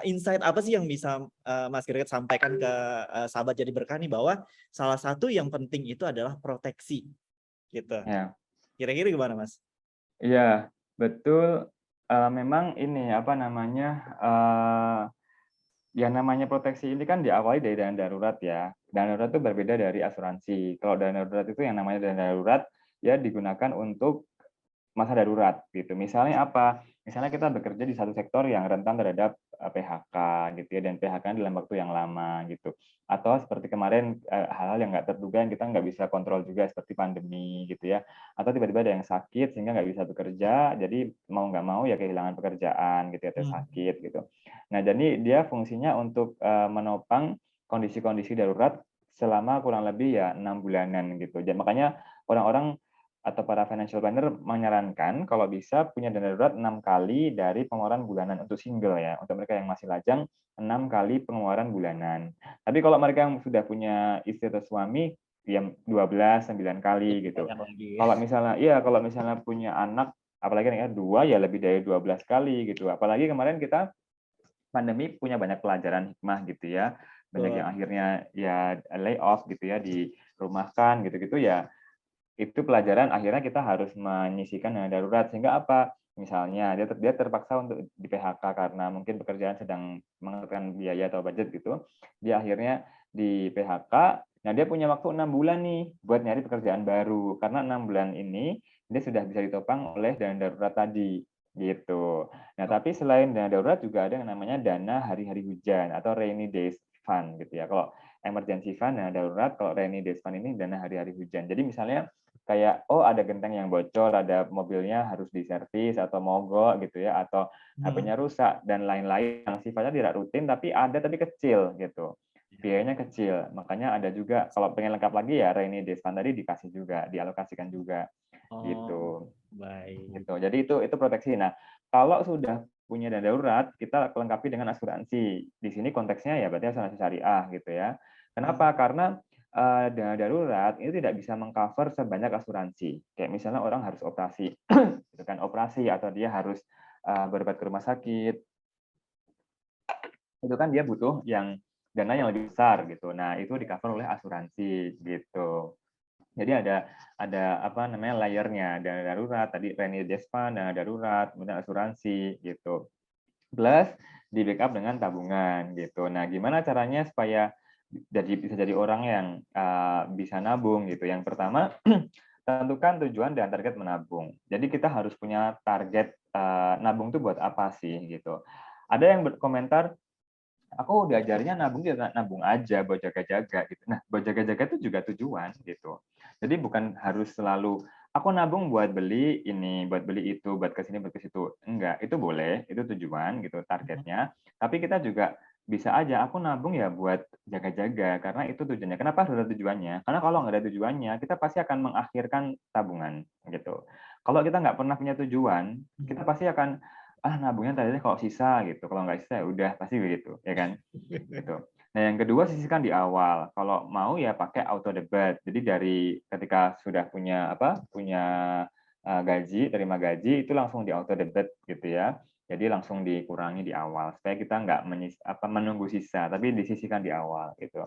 C: insight apa sih yang bisa Mas Greget sampaikan ke sahabat Jadi Berkah nih, bahwa salah satu yang penting itu adalah proteksi gitu.
A: Ya.
C: Kira-kira gimana Mas?
A: Iya, betul. Memang ini, apa namanya, yang namanya proteksi ini kan diawali dari dana darurat ya. Dana darurat itu berbeda dari asuransi. Kalau dana darurat itu yang namanya dana darurat, ya digunakan untuk masa darurat gitu. Misalnya apa? Misalnya kita bekerja di satu sektor yang rentan terhadap PHK gitu ya, dan PHK dalam waktu yang lama gitu. Atau seperti kemarin hal-hal yang nggak terduga yang kita nggak bisa kontrol juga seperti pandemi gitu ya. Atau tiba-tiba ada yang sakit sehingga nggak bisa bekerja, jadi mau nggak mau ya kehilangan pekerjaan gitu ya, atau
C: Hmm.
A: sakit gitu. Nah, jadi dia fungsinya untuk menopang kondisi-kondisi darurat selama kurang lebih ya 6 bulanan gitu. Jadi makanya orang-orang atau para financial planner menyarankan kalau bisa punya dana darurat 6 kali dari pengeluaran bulanan untuk single ya. Untuk mereka yang masih lajang 6 kali pengeluaran bulanan. Tapi kalau mereka yang sudah punya istri atau suami ya 12, 9 kali
C: Lebih
A: gitu.
C: banyak lagi.
A: Kalau misalnya punya anak apalagi anaknya 2 ya lebih dari 12 kali gitu. Apalagi kemarin kita pandemi punya banyak pelajaran hikmah gitu ya. Banyak
C: Betul.
A: yang akhirnya ya lay off gitu ya, dirumahkan gitu-gitu ya. Itu pelajaran akhirnya kita harus menyisihkan dana darurat sehingga apa, misalnya dia terpaksa untuk di-PHK karena mungkin pekerjaan sedang mengeluarkan biaya atau budget gitu, dia akhirnya di-PHK, nah dia punya waktu 6 bulan nih buat nyari pekerjaan baru, karena 6 bulan ini dia sudah bisa ditopang oleh dana darurat tadi, gitu. Nah,
C: Oh,
A: tapi selain dana darurat juga ada yang namanya dana hari-hari hujan atau rainy days fund gitu ya. Kalau emergency fund, dana darurat, kalau rainy days fund ini dana hari-hari hujan. Jadi misalnya kayak, oh ada genteng yang bocor, ada mobilnya harus diservis atau mogok gitu ya, atau
C: hmm.
A: HP-nya rusak dan lain-lain yang sifatnya tidak rutin tapi ada tapi kecil gitu. Biayanya kecil. Makanya ada juga kalau pengen lengkap lagi ya rainy days fund tadi dikasih juga, dialokasikan juga
C: Oh,
A: gitu.
C: baik.
A: Gitu. Jadi itu proteksi. Nah, kalau sudah punya dana darurat, kita lengkapi dengan asuransi. Di sini konteksnya ya berarti asuransi syariah gitu ya.
C: Hmm.
A: Kenapa? Karena dana darurat itu tidak bisa mengcover sebanyak asuransi. Kayak misalnya orang harus operasi, gitu kan, operasi atau dia harus berobat ke rumah sakit, itu kan dia butuh yang dana yang lebih besar gitu. Nah, itu di-cover oleh asuransi gitu. Jadi ada apa namanya layernya, dana darurat, tadi rainy day fund, dana darurat, kemudian asuransi gitu. Plus di backup dengan tabungan gitu. Nah, gimana caranya supaya bisa jadi orang yang bisa nabung gitu. Yang pertama tentukan tujuan dan target menabung. Jadi kita harus punya target nabung itu buat apa sih gitu. Ada yang berkomentar, aku diajarnya nabung ya nabung aja buat jaga-jaga gitu. Nah, buat jaga-jaga itu juga tujuan gitu. Jadi bukan harus selalu aku nabung buat beli ini, buat beli itu, buat ke sini, buat ke situ. Enggak, itu boleh, itu tujuan gitu targetnya. Tapi kita juga bisa aja aku nabung ya buat jaga-jaga karena itu tujuannya. Kenapa harus ada tujuannya? Karena kalau nggak ada tujuannya, kita pasti akan mengakhirkan tabungan gitu. Kalau kita nggak pernah punya tujuan, kita pasti akan nabungnya tadi kalau sisa gitu, kalau nggak sisa ya udah pasti begitu, ya kan? Gitu. Nah, yang kedua sisihkan di awal. Kalau mau ya pakai auto debit. Jadi dari ketika sudah punya gaji, terima gaji itu langsung di auto debit gitu ya. Jadi langsung dikurangi di awal supaya kita nggak menunggu sisa, tapi disisihkan di awal gitu.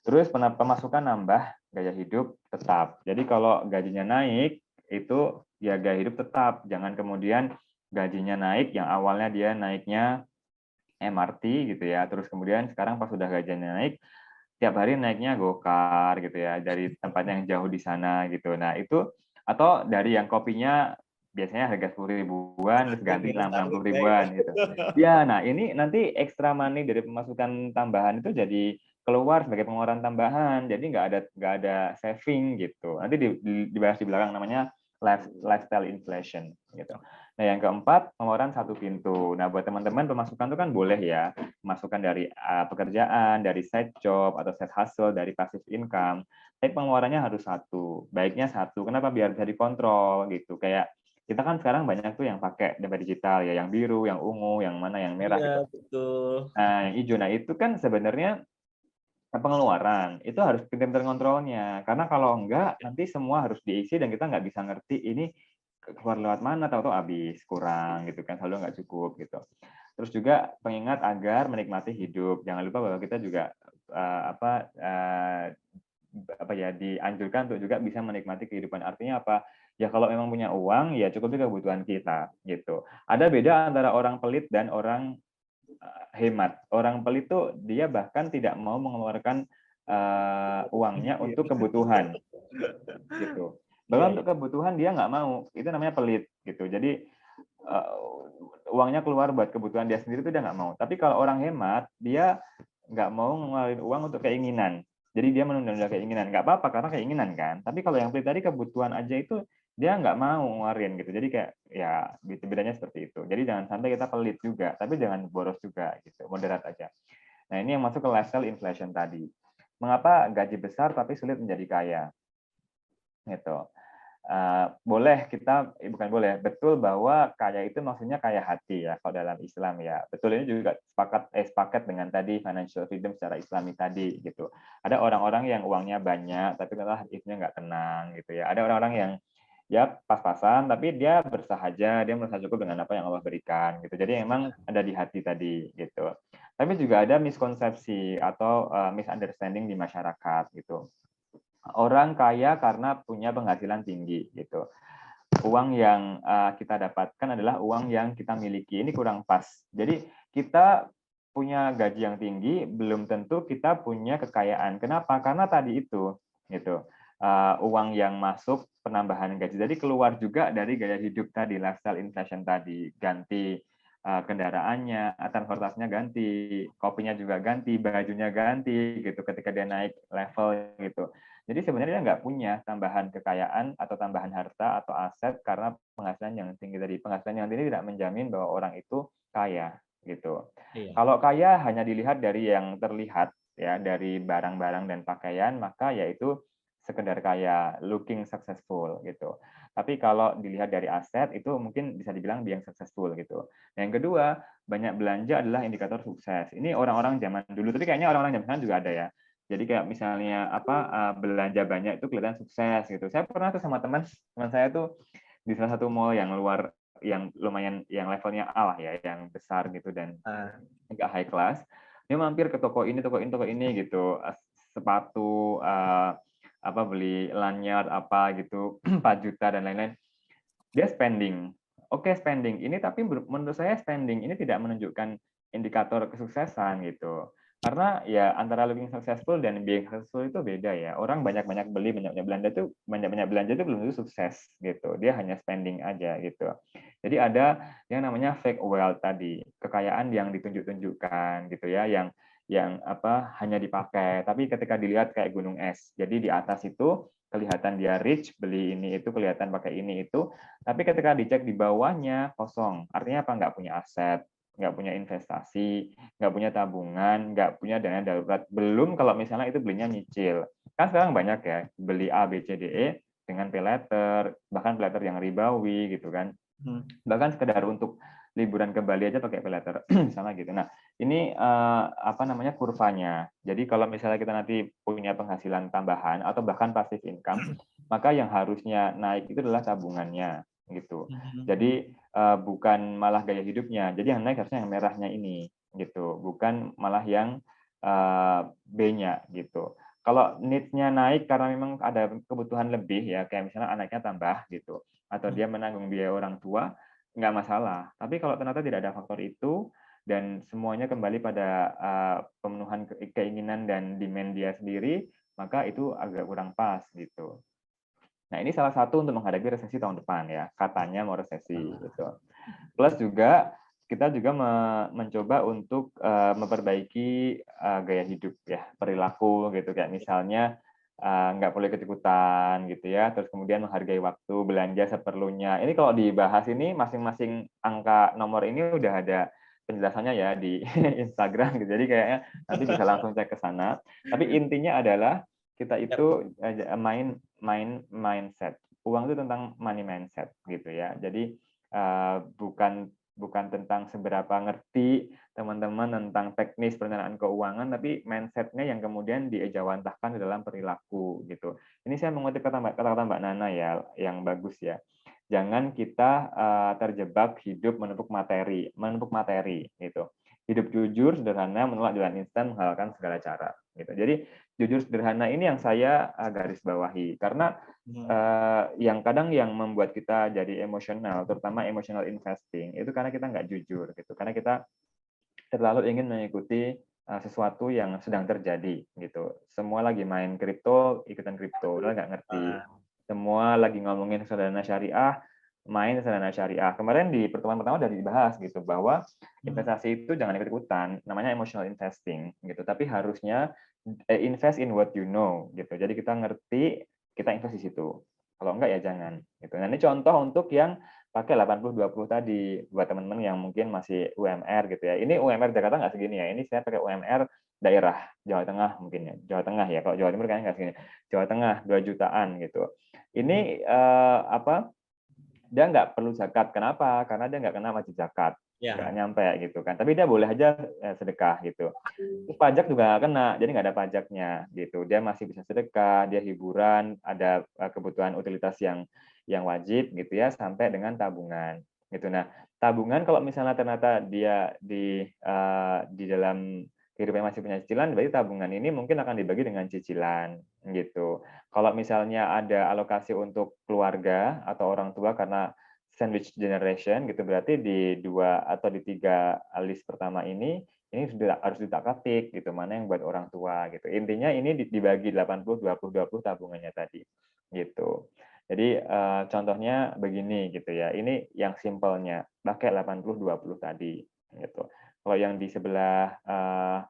A: Terus pemasukan nambah, gaya hidup tetap. Jadi kalau gajinya naik, itu ya gaya hidup tetap. Jangan kemudian gajinya naik, yang awalnya dia naiknya MRT gitu ya, terus kemudian sekarang pas sudah gajinya naik, tiap hari naiknya Gokar gitu ya, dari tempat yang jauh di sana gitu. Nah itu, atau dari yang kopinya biasanya harga 10 ribuan, terus ganti
C: Minus
A: enam
C: tarif
A: puluh
C: ya.
A: ribuan gitu. Ya, nah ini nanti extra money dari pemasukan tambahan itu jadi keluar sebagai pengeluaran tambahan, jadi nggak ada saving gitu. Nanti dibahas di belakang namanya lifestyle inflation gitu. Nah yang keempat pengeluaran satu pintu. Nah buat teman-teman pemasukan itu kan boleh ya, pemasukan dari pekerjaan, dari side job atau side hustle, dari passive income. Tapi pengeluarannya harus satu, baiknya satu. Kenapa? Biar bisa dikontrol gitu. Kayak kita kan sekarang banyak tuh yang pakai dompet digital ya, yang biru, yang ungu, yang mana, yang merah
C: Iya,
A: gitu.
C: betul.
A: Nah, yang hijau. Nah, itu kan sebenarnya pengeluaran. Itu harus pintar-pintar ngontrolnya. Karena kalau enggak, nanti semua harus diisi dan kita nggak bisa ngerti ini keluar lewat mana, tahu-tahu habis, kurang gitu kan, saldo nggak cukup gitu. Terus juga pengingat agar menikmati hidup. Jangan lupa bahwa kita juga apa ya dianjurkan untuk juga bisa menikmati kehidupan. Artinya apa? Ya kalau memang punya uang, ya cukupi kebutuhan kita gitu. Ada beda antara orang pelit dan orang hemat. Orang pelit tuh dia bahkan tidak mau mengeluarkan uangnya
C: Iya.
A: untuk kebutuhan gitu.
C: Iya,
A: Bahkan
C: iya.
A: untuk kebutuhan dia nggak mau, itu namanya pelit gitu. Jadi uangnya keluar buat kebutuhan dia sendiri itu dia nggak mau. Tapi kalau orang hemat, dia nggak mau ngeluarin uang untuk keinginan. Jadi dia menunda-nunda keinginan. Nggak apa-apa karena keinginan kan. Tapi kalau yang pelit tadi kebutuhan aja itu dia nggak mau ngeluarin gitu. Jadi kayak ya gitu, bedanya seperti itu. Jadi jangan sampai kita pelit juga, tapi jangan boros juga gitu. Moderat aja. Nah ini yang masuk ke lifestyle inflation tadi. Mengapa gaji besar tapi sulit menjadi kaya? Gitu. Boleh kita bukan boleh, betul bahwa kaya itu maksudnya kaya hati ya kalau dalam Islam ya. Betul, ini juga sepakat dengan tadi financial freedom secara Islami tadi gitu. Ada orang-orang yang uangnya banyak tapi ternyata hatinya nggak tenang gitu ya. Ada orang-orang yang ya pas-pasan tapi dia bersahaja, dia merasa cukup dengan apa yang Allah berikan gitu. Jadi memang ada di hati tadi gitu. Tapi juga ada miskonsepsi atau misunderstanding di masyarakat gitu. Orang kaya karena punya penghasilan tinggi gitu. Uang yang kita dapatkan adalah uang yang kita miliki. Ini kurang pas. Jadi kita punya gaji yang tinggi belum tentu kita punya kekayaan. Kenapa? Karena tadi itu gitu. Uang yang masuk penambahan gaji. Jadi keluar juga dari gaya hidup tadi, lifestyle inflation tadi. Ganti kendaraannya, transportasinya ganti, kopinya juga ganti, bajunya ganti gitu ketika dia naik level gitu. Jadi sebenarnya dia nggak punya tambahan kekayaan atau tambahan harta atau aset karena penghasilan yang tinggi tadi. Penghasilan yang tinggi tidak menjamin bahwa orang itu kaya gitu.
C: Iya.
A: Kalau kaya hanya dilihat dari yang terlihat ya, dari barang-barang dan pakaian, maka yaitu sekedar kaya, looking successful gitu. Tapi kalau dilihat dari aset itu mungkin bisa dibilang being successful gitu. Yang kedua, banyak belanja adalah indikator sukses. Ini orang-orang zaman dulu, tapi kayaknya orang-orang zaman sekarang juga ada ya. Jadi kayak misalnya belanja banyak itu kelihatan sukses gitu. Saya pernah tuh sama teman saya tuh di salah satu mall yang luar yang lumayan yang levelnya A lah ya, yang besar gitu dan agak high class. Dia mampir ke toko ini, toko ini, toko ini gitu. Sepatu beli lanyard apa gitu 4 juta dan lain-lain. Dia spending. Oke, spending. Ini tapi menurut saya spending ini tidak menunjukkan indikator kesuksesan gitu. Karena ya antara looking successful dan being successful itu beda ya. Orang banyak-banyak beli, banyak-banyak belanja itu banyak-banyak belanja itu belum tentu sukses gitu. Dia hanya spending aja gitu. Jadi ada yang namanya fake wealth tadi, kekayaan yang ditunjuk-tunjukkan gitu ya, yang hanya dipakai, tapi ketika dilihat kayak gunung es. Jadi di atas itu kelihatan dia rich, beli ini itu, kelihatan pakai ini itu, tapi ketika dicek di bawahnya kosong. Artinya apa? Nggak punya aset, nggak punya investasi, nggak punya tabungan, nggak punya dana darurat. Belum kalau misalnya itu belinya nyicil. Kan sekarang banyak ya, beli A, B, C, D, E dengan pay letter, bahkan pay letter yang ribawi gitu kan. Bahkan sekedar untuk liburan ke Bali aja pakai pay letter, misalnya gitu. Nah, ini kurvanya. Jadi kalau misalnya kita nanti punya penghasilan tambahan atau bahkan passive income, maka yang harusnya naik itu adalah tabungannya gitu. Jadi bukan malah gaya hidupnya. Jadi yang naik harusnya yang merahnya ini gitu, bukan malah yang B-nya gitu. Kalau needs-nya naik karena memang ada kebutuhan lebih ya, kayak misalnya anaknya tambah gitu, atau dia menanggung biaya orang tua, nggak masalah. Tapi kalau ternyata tidak ada faktor itu, dan semuanya kembali pada pemenuhan keinginan dan demand dia sendiri, maka itu agak kurang pas gitu. Nah ini salah satu untuk menghadapi resesi tahun depan ya, katanya mau resesi gitu. Plus juga kita juga mencoba untuk memperbaiki gaya hidup ya, perilaku gitu, kayak misalnya nggak boleh ikut-ikutan gitu ya, terus kemudian menghargai waktu, belanja seperlunya. Ini kalau dibahas ini masing-masing angka nomor ini udah ada penjelasannya ya di Instagram gitu, jadi kayaknya nanti bisa langsung cek ke sana. Tapi intinya adalah kita itu mindset. Uang itu tentang money mindset gitu ya. Jadi bukan tentang seberapa ngerti teman-teman tentang teknis perencanaan keuangan, tapi mindset-nya yang kemudian diejawantahkan di dalam perilaku gitu. Ini saya mengutip kata-kata Mbak Nana ya, yang bagus ya. Jangan kita terjebak hidup menumpuk materi gitu. Hidup jujur, sederhana, menolak jalan instan, menghalalkan segala cara. Gitu. Jadi jujur sederhana ini yang saya garis bawahi, karena yang kadang yang membuat kita jadi emosional, terutama emotional investing, itu karena kita nggak jujur, gitu. Karena kita terlalu ingin mengikuti sesuatu yang sedang terjadi, gitu. Semua lagi main kripto, ikutan kripto, udah nggak ngerti. Semua lagi ngomongin reksadana syariah, main reksadana syariah. Kemarin di pertemuan pertama udah dibahas gitu bahwa investasi itu jangan ikut-ikutan, namanya emotional investing gitu. Tapi harusnya invest in what you know gitu. Jadi kita ngerti, kita invest di situ. Kalau enggak ya jangan gitu. Nah, ini contoh untuk yang pakai 80-20 tadi buat teman-teman yang mungkin masih UMR gitu ya. Ini UMR Jakarta nggak segini ya. Ini saya pakai UMR daerah Jawa Tengah mungkin ya. Jawa Tengah ya. Kalau Jawa Timur kayaknya nggak segini. Jawa Tengah 2 jutaan gitu. Ini dia nggak perlu zakat. Kenapa? Karena dia nggak kena wajib zakat. Nggak nyampe gitu kan. Tapi dia boleh aja sedekah gitu. Terus pajak juga nggak kena, jadi nggak ada pajaknya gitu. Dia masih bisa sedekah, dia hiburan, ada kebutuhan utilitas yang wajib gitu ya, sampai dengan tabungan gitu. Nah, tabungan kalau misalnya ternyata dia di dalam hidupnya masih punya cicilan, berarti tabungan ini mungkin akan dibagi dengan cicilan gitu. Kalau misalnya ada alokasi untuk keluarga atau orang tua karena sandwich generation gitu, berarti di 2 atau di 3 list pertama ini sudah harus ditak-atik gitu, mana yang buat orang tua gitu. Intinya ini dibagi 80-20-20 tabungannya tadi gitu. Jadi contohnya begini gitu ya. Ini yang simpelnya pakai 80-20 tadi gitu. Kalau yang di sebelah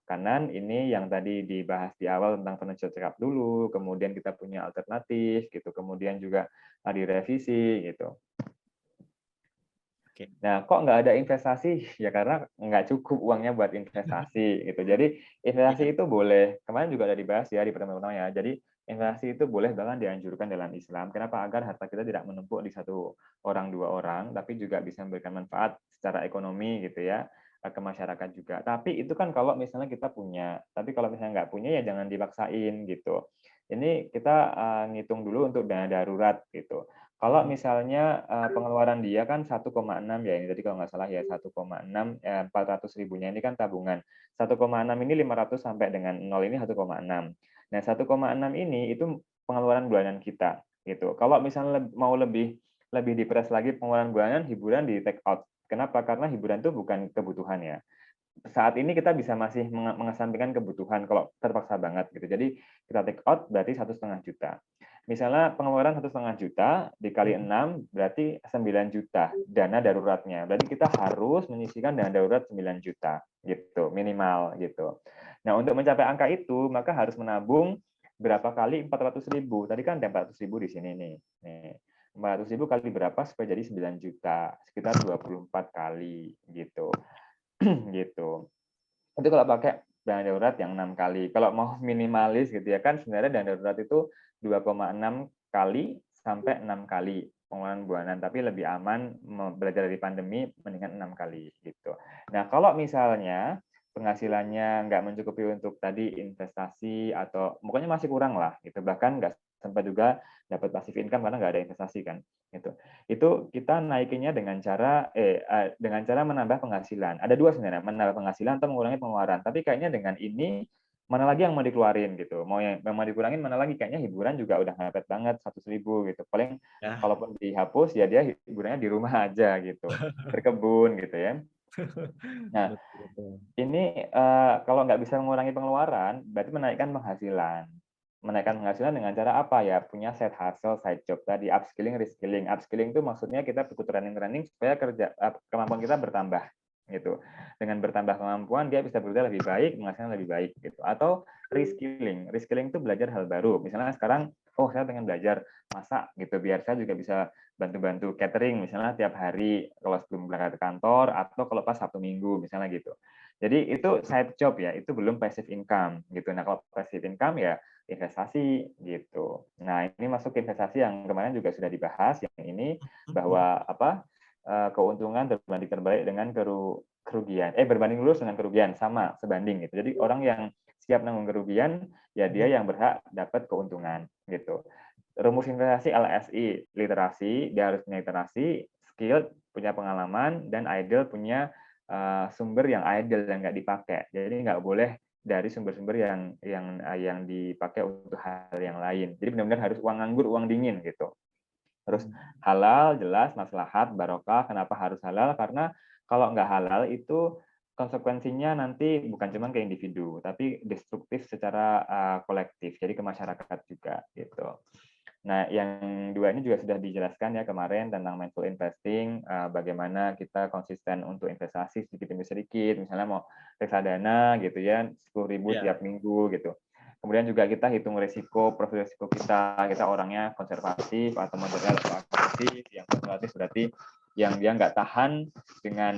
A: kanan ini yang tadi dibahas di awal tentang financial check-up dulu, kemudian kita punya alternatif gitu, kemudian juga direvisi gitu. Nah, kok nggak ada investasi? Ya karena nggak cukup uangnya buat investasi gitu. Jadi investasi itu boleh, kemarin juga ada dibahas ya di pertemuan pertama ya. Jadi investasi itu boleh bahkan dianjurkan dalam Islam. Kenapa? Agar harta kita tidak menumpuk di satu orang, 2 orang, tapi juga bisa memberikan manfaat secara ekonomi gitu ya ke masyarakat juga. Tapi itu kan kalau misalnya kita punya. Tapi kalau misalnya nggak punya ya jangan dipaksain gitu. Ini kita ngitung dulu untuk dana darurat gitu. Kalau misalnya pengeluaran dia kan 1,6 ya, ini tadi kalau nggak salah ya 1,6, 400 ribunya ini kan tabungan. 1,6 ini 500 sampai dengan 0 ini 1,6. Nah 1,6 ini itu pengeluaran bulanan kita gitu. Kalau misalnya mau lebih dipres lagi pengeluaran bulanan, hiburan di take out. Kenapa? Karena hiburan itu bukan kebutuhan ya. Saat ini kita bisa masih mengesampingkan kebutuhan kalau terpaksa banget gitu. Jadi kita take out berarti 1,5 juta. Misalnya pengeluaran 1,5 juta dikali 6 berarti 9 juta dana daruratnya. Berarti kita harus menyisihkan dana darurat 9 juta gitu, minimal gitu. Nah, untuk mencapai angka itu maka harus menabung berapa kali 400 ribu. Tadi kan ada 400 ribu di sini nih. 400 ribu kali berapa supaya jadi 9 juta, sekitar 24 kali gitu. Gitu. Itu kalau pakai dana darurat yang 6 kali. Kalau mau minimalis gitu ya kan sebenarnya dana darurat itu 2,6 kali sampai 6 kali pengeluaran bulanan, tapi lebih aman belajar dari pandemi mendingan 6 kali gitu. Nah, kalau misalnya penghasilannya nggak mencukupi untuk tadi investasi atau pokoknya masih kurang lah gitu, bahkan nggak sempat juga dapat passive income karena nggak ada investasi kan gitu. Itu kita naikinnya dengan cara menambah penghasilan. Ada 2 sebenarnya, menambah penghasilan atau mengurangi pengeluaran. Tapi kayaknya dengan ini mana lagi yang mau dikeluarin gitu. Mau yang mau dikurangin mana lagi, kayaknya hiburan juga udah mepet banget 100 ribu gitu. Paling kalaupun dihapus ya dia hiburannya di rumah aja gitu. Berkebun gitu ya. Nah, ini kalau nggak bisa mengurangi pengeluaran, berarti menaikkan penghasilan. Menaikkan penghasilan dengan cara apa ya? Punya side hustle, side job tadi, upskilling, reskilling. Upskilling itu maksudnya kita ikut training supaya kemampuan kita bertambah gitu. Dengan bertambah kemampuan dia bisa bekerja lebih baik, penghasilan lebih baik gitu. Atau reskilling. Reskilling itu belajar hal baru. Misalnya sekarang saya pengen belajar masak gitu biar saya juga bisa bantu-bantu catering misalnya tiap hari kalau sebelum berangkat ke kantor atau kalau pas Sabtu Minggu misalnya gitu. Jadi itu side job ya, itu belum passive income gitu. Nah, kalau passive income ya investasi gitu. Nah, ini masuk investasi yang kemarin juga sudah dibahas yang ini bahwa keuntungan berbanding terbalik dengan kerugian. Berbanding lurus dengan kerugian sama sebanding gitu. Jadi orang yang siap nanggung kerugian ya dia yang berhak dapat keuntungan gitu. Rumus investasi LSI, literasi, dia harus punya literasi, skill, punya pengalaman, dan ideal punya sumber yang idle yang nggak dipakai. Jadi nggak boleh dari sumber-sumber yang dipakai untuk hal yang lain. Jadi benar-benar harus uang nganggur, uang dingin gitu. Terus halal, jelas, maslahat, barokah. Kenapa harus halal? Karena kalau nggak halal itu konsekuensinya nanti bukan cuma ke individu, tapi destruktif secara kolektif, jadi ke masyarakat juga gitu. Nah, yang dua ini juga sudah dijelaskan ya kemarin tentang mindful investing, bagaimana kita konsisten untuk investasi sedikit demi sedikit, misalnya mau reksadana gitu ya, 10.000
C: Ya.
A: tiap minggu gitu. Kemudian juga kita hitung risiko, profil risiko kita orangnya konservatif atau moderat atau agresif. Yang konservatif berarti yang dia nggak tahan dengan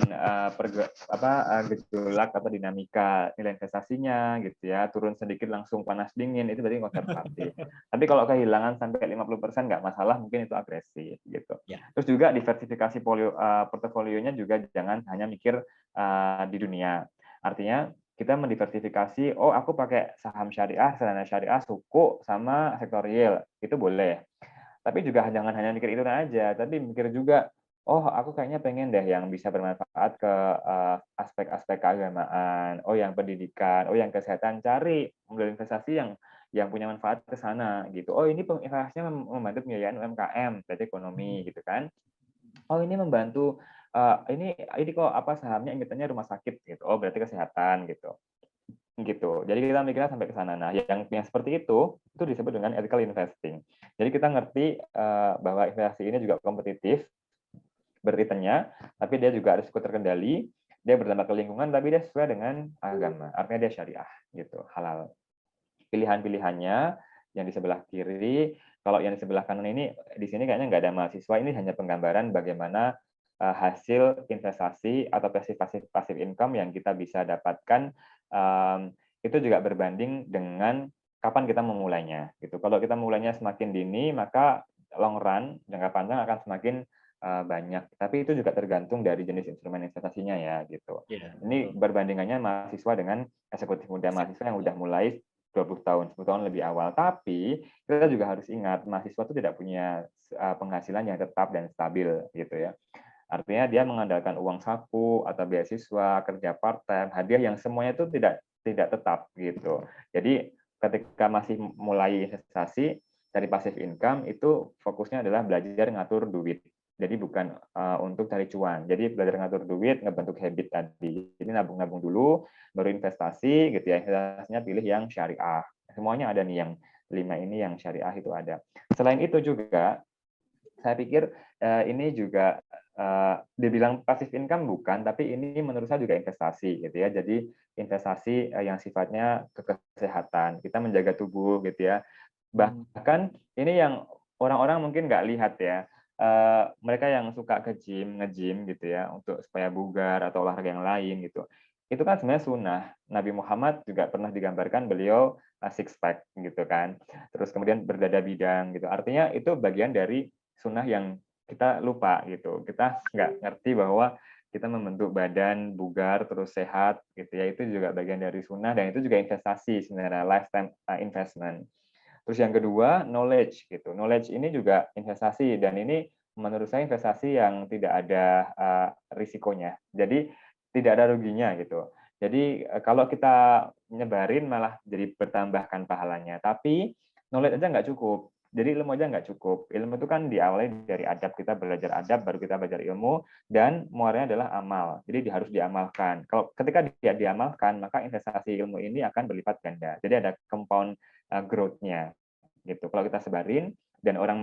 A: gejolak atau dinamika nilai investasinya gitu ya, turun sedikit langsung panas dingin, itu berarti konservatif. Tapi kalau kehilangan sampai 50% nggak masalah, mungkin itu agresif gitu.
C: Ya.
A: Terus juga diversifikasi portofolionya juga jangan hanya mikir di dunia. Artinya kita mendiversifikasi, oh aku pakai saham syariah, reksadana syariah, suku, sama sektor real, itu boleh. Tapi juga jangan hanya mikir itu aja, tapi mikir juga, oh aku kayaknya pengen deh yang bisa bermanfaat ke aspek-aspek keagamaan, oh yang pendidikan, oh yang kesehatan, cari model investasi yang punya manfaat ke sana gitu. Oh ini investasinya membantu pembiayaan UMKM, berarti ekonomi gitu kan. Oh ini membantu ini kok sahamnya emitennya rumah sakit gitu. Oh berarti kesehatan gitu. Gitu. Jadi kita mikirnya sampai ke sana. Nah, yang seperti itu disebut dengan ethical investing. Jadi kita ngerti bahwa investasi ini juga kompetitif berreturnnya, tapi dia juga risiko terkendali, dia berdampak ke lingkungan, tapi dia sesuai dengan agama. Artinya dia syariah gitu, halal. Pilihan-pilihannya yang di sebelah kiri, kalau yang di sebelah kanan ini di sini kayaknya nggak ada mahasiswa, ini hanya penggambaran bagaimana hasil investasi atau passive income yang kita bisa dapatkan itu juga berbanding dengan kapan kita memulainya gitu. Kalau kita mulainya semakin dini, maka long run jangka panjang akan semakin banyak. Tapi itu juga tergantung dari jenis instrumen investasinya ya gitu.
C: Ya,
A: Ini berbandingannya mahasiswa dengan eksekutif muda, mahasiswa yang udah mulai 20 tahun, 10 tahun lebih awal. Tapi kita juga harus ingat mahasiswa itu tidak punya penghasilan yang tetap dan stabil gitu ya. Artinya dia mengandalkan uang saku atau beasiswa, kerja part-time, hadiah yang semuanya itu tidak tetap gitu. Jadi ketika masih mulai investasi dari passive income itu fokusnya adalah belajar ngatur duit. Jadi bukan untuk cari cuan. Jadi belajar ngatur duit, ngebentuk habit tadi. Jadi nabung-nabung dulu, baru investasi gitu ya. Investasinya pilih yang syariah. Semuanya ada nih yang 5 ini yang syariah itu ada. Selain itu juga saya pikir ini juga dibilang passive income bukan, tapi ini menurut saya juga investasi gitu ya. Jadi investasi yang sifatnya ke kesehatan, kita menjaga tubuh gitu ya. Bahkan ini yang orang-orang mungkin nggak lihat ya, mereka yang suka ke nge-gym gitu ya, untuk supaya bugar atau olahraga yang lain gitu. Itu kan sebenarnya sunnah. Nabi Muhammad juga pernah digambarkan beliau six pack gitu kan. Terus kemudian berdada bidang gitu. Artinya itu bagian dari sunnah yang kita lupa gitu. Kita nggak ngerti bahwa kita membentuk badan bugar terus sehat gitu ya, itu juga bagian dari sunnah dan itu juga investasi sebenarnya, lifetime investment. Terus yang kedua, knowledge gitu. Knowledge ini juga investasi dan ini menurut saya investasi yang tidak ada risikonya. Jadi tidak ada ruginya gitu. Jadi kalau kita nyebarin malah jadi bertambahkan pahalanya. Tapi knowledge aja nggak cukup. Jadi ilmu aja nggak cukup. Ilmu itu kan diawali dari adab, kita belajar adab, baru kita belajar ilmu, dan muaranya adalah amal. Jadi harus diamalkan. Kalau ketika dia diamalkan, maka investasi ilmu ini akan berlipat ganda. Jadi ada compound growth-nya gitu. Kalau kita sebarin dan orang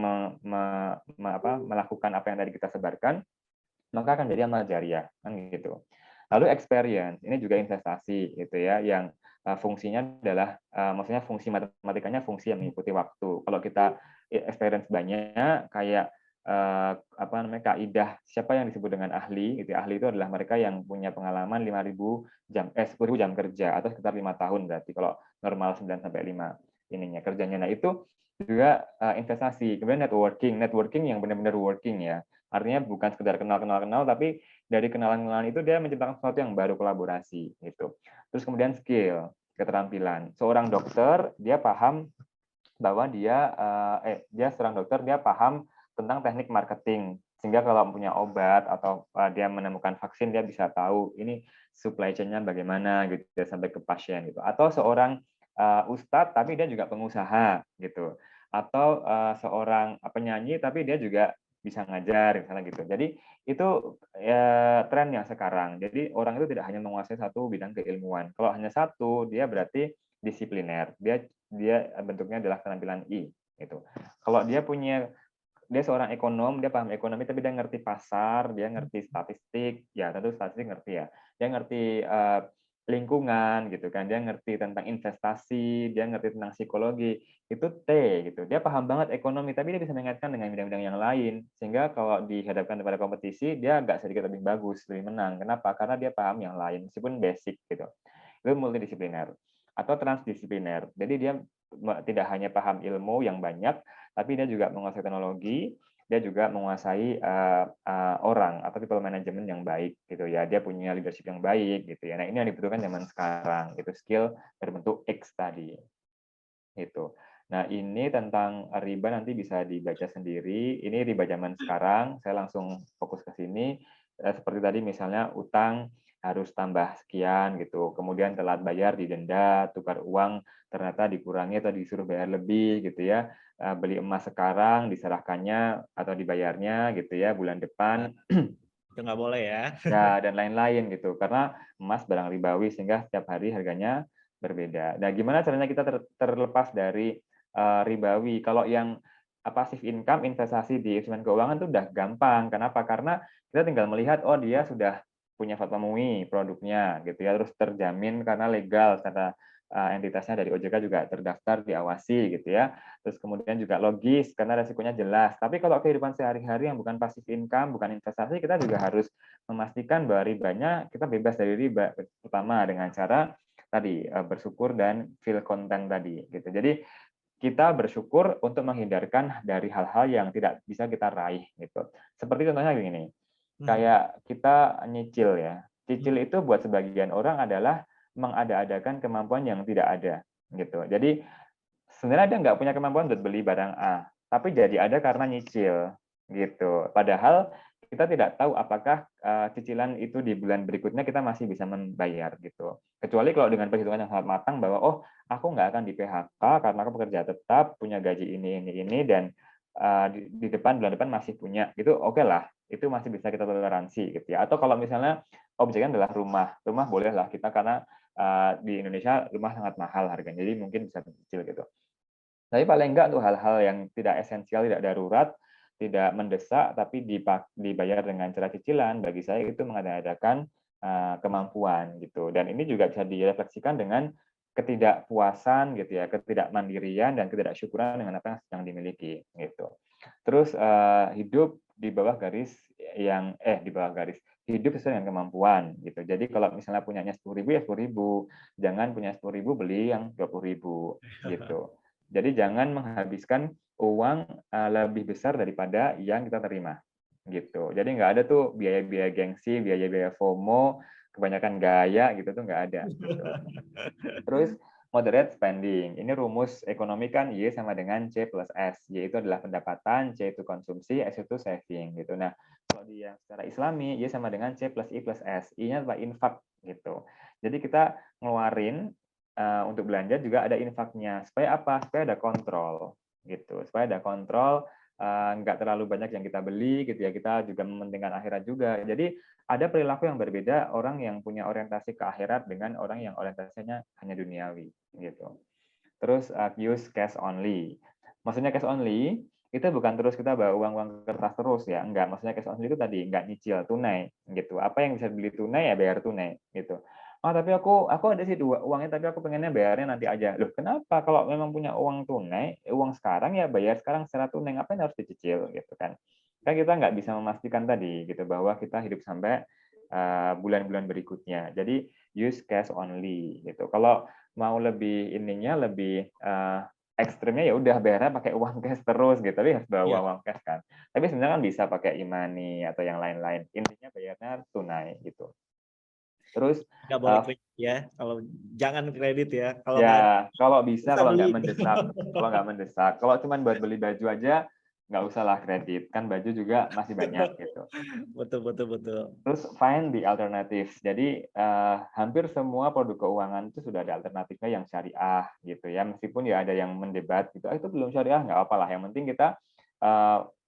A: melakukan apa yang tadi kita sebarkan, maka akan jadi amal jariah kan gitu. Lalu experience, ini juga investasi gitu ya, yang fungsinya adalah maksudnya fungsi matematikanya fungsi yang mengikuti waktu. Kalau kita experience banyak kayak kaidah siapa yang disebut dengan ahli gitu. Ahli itu adalah mereka yang punya pengalaman 10.000 jam kerja atau sekitar 5 tahun berarti kalau normal 9 sampai 5 ininya kerjanya. Nah, itu juga investasi. Kemudian networking yang benar-benar working ya. Artinya bukan sekedar kenal tapi dari kenalan-kenalan itu dia menciptakan sesuatu yang baru, kolaborasi gitu. Terus kemudian skill, keterampilan. Seorang dokter dia paham bahwa dia seorang dokter dia paham tentang teknik marketing, Sehingga kalau punya obat atau dia menemukan vaksin, dia bisa tahu ini supply chain-nya bagaimana gitu ya, sampai ke pasien gitu. Atau seorang ustadz tapi dia juga pengusaha gitu. Atau seorang penyanyi tapi dia juga bisa ngajar misalnya gitu. Jadi itu ya tren yang sekarang. Jadi orang itu tidak hanya menguasai satu bidang keilmuan. Kalau hanya satu, dia berarti disipliner. Dia bentuknya adalah keterampilan I gitu. Kalau dia seorang ekonom, dia paham ekonomi, tapi dia ngerti pasar, dia ngerti statistik, ya tentu statistik ngerti ya. Dia ngerti lingkungan gitu kan, dia ngerti tentang investasi, dia ngerti tentang psikologi, itu T gitu. Dia paham banget ekonomi, tapi dia bisa mengaitkan dengan bidang-bidang yang lain, sehingga kalau dihadapkan kepada kompetisi, dia agak sedikit lebih bagus, lebih menang. Kenapa? Karena dia paham yang lain, meskipun basic gitu. Itu multidisipliner atau transdisipliner. Jadi dia tidak hanya paham ilmu yang banyak, tapi dia juga menguasai teknologi, dia juga menguasai orang atau people management yang baik gitu ya. Dia punya leadership yang baik gitu ya. Nah, ini yang dibutuhkan zaman sekarang, itu skill berbentuk X tadi. Gitu. Nah, ini tentang riba nanti bisa dibaca sendiri. Ini riba zaman sekarang, saya langsung fokus ke sini. Seperti tadi misalnya utang harus tambah sekian gitu. Kemudian telat bayar didenda, tukar uang ternyata dikurangi atau disuruh bayar lebih gitu ya. Beli emas sekarang diserahkannya atau dibayarnya gitu ya bulan depan.
C: Itu nggak boleh ya.
A: Ya, dan lain-lain gitu. Karena emas barang ribawi sehingga setiap hari harganya berbeda. Nah, gimana caranya kita terlepas dari ribawi? Kalau yang passive income, investasi di instrumen keuangan itu udah gampang. Kenapa? Karena kita tinggal melihat, oh dia sudah punya fatwa MUI produknya gitu ya, terus terjamin karena legal secara entitasnya dari OJK juga terdaftar, diawasi gitu ya. Terus kemudian juga logis karena resikonya jelas. Tapi kalau kehidupan sehari-hari yang bukan passive income, bukan investasi, kita juga harus memastikan bahwa ribanya kita bebas dari riba, terutama dengan cara tadi bersyukur dan feel content tadi gitu. Jadi kita bersyukur untuk menghindarkan dari hal-hal yang tidak bisa kita raih gitu. Seperti contohnya begini, kayak kita nyicil ya. Cicil itu buat sebagian orang adalah mengada-adakan kemampuan yang tidak ada gitu. Jadi sebenarnya dia nggak punya kemampuan untuk beli barang A, tapi jadi ada karena nyicil gitu. Padahal kita tidak tahu apakah cicilan itu di bulan berikutnya kita masih bisa membayar gitu. Kecuali kalau dengan perhitungan yang sangat matang bahwa oh aku nggak akan di PHK karena aku pekerja tetap punya gaji ini dan di depan bulan depan masih punya gitu, oke lah, itu masih bisa kita toleransi gitu ya. Atau kalau misalnya objeknya adalah rumah boleh lah kita karena di Indonesia rumah sangat mahal harganya, jadi mungkin bisa dicicil gitu. Tapi paling enggak untuk hal-hal yang tidak esensial, tidak darurat, tidak mendesak, tapi dibayar dengan cara cicilan, bagi saya itu mengada-adakan kemampuan gitu. Dan ini juga bisa direfleksikan dengan ketidakpuasan gitu ya, ketidakmandirian dan ketidaksyukuran dengan apa yang sedang dimiliki gitu. Terus hidup di bawah garis hidup sesuai dengan kemampuan gitu. Jadi kalau misalnya punyanya 10.000 ya 10.000, jangan punya 10.000 beli yang 20.000 gitu. Jadi jangan menghabiskan uang lebih besar daripada yang kita terima gitu. Jadi nggak ada tuh biaya-biaya gengsi, biaya-biaya FOMO, kebanyakan gaya gitu tuh nggak ada. Gitu. Terus moderate spending. Ini rumus ekonomi kan Y sama dengan C plus S. Y itu adalah pendapatan, C itu konsumsi, S itu saving gitu. Nah, kalau dia secara Islami, Y sama dengan C plus I plus S. I-nya adalah infak gitu. Jadi kita ngeluarin untuk belanja juga ada infaknya. Supaya apa? Supaya ada kontrol gitu. Supaya ada kontrol, nggak terlalu banyak yang kita beli gitu ya. Kita juga mementingkan akhirat juga. Jadi ada perilaku yang berbeda orang yang punya orientasi ke akhirat dengan orang yang orientasinya hanya duniawi gitu. Terus use cash only. Maksudnya cash only itu bukan terus kita bawa uang kertas terus ya, enggak. Maksudnya cash only itu tadi enggak nyicil, tunai gitu. Apa yang bisa beli tunai ya bayar tunai gitu. Oh tapi aku ada sih uangnya tapi aku pengennya bayarnya nanti aja. Loh kenapa? Kalau memang punya uang tunai, uang sekarang ya bayar sekarang secara tunai, ngapain harus dicicil gitu kan? Kan kita nggak bisa memastikan tadi gitu bahwa kita hidup sampai bulan-bulan berikutnya. Jadi use cash only gitu. Kalau mau lebih lebih ekstrimnya ya udah bayarnya pakai uang cash terus gitu, tapi harus bawa uang cash kan. Tapi sebenarnya kan bisa pakai e-money atau yang lain-lain. Intinya bayarnya tunai gitu. Terus
C: nggak boleh kredit ya, kalau jangan kredit ya. Kalau
A: ya kalau bisa, kalau nggak
C: beli.
A: mendesak, kalau cuma buat beli baju aja nggak usah lah kredit, kan baju juga masih banyak gitu.
C: Betul, betul, betul.
A: Terus find the alternatives. Jadi hampir semua produk keuangan itu sudah ada alternatifnya yang syariah gitu ya. Meskipun ya ada yang mendebat gitu, itu belum syariah nggak apa-apa lah. Yang penting kita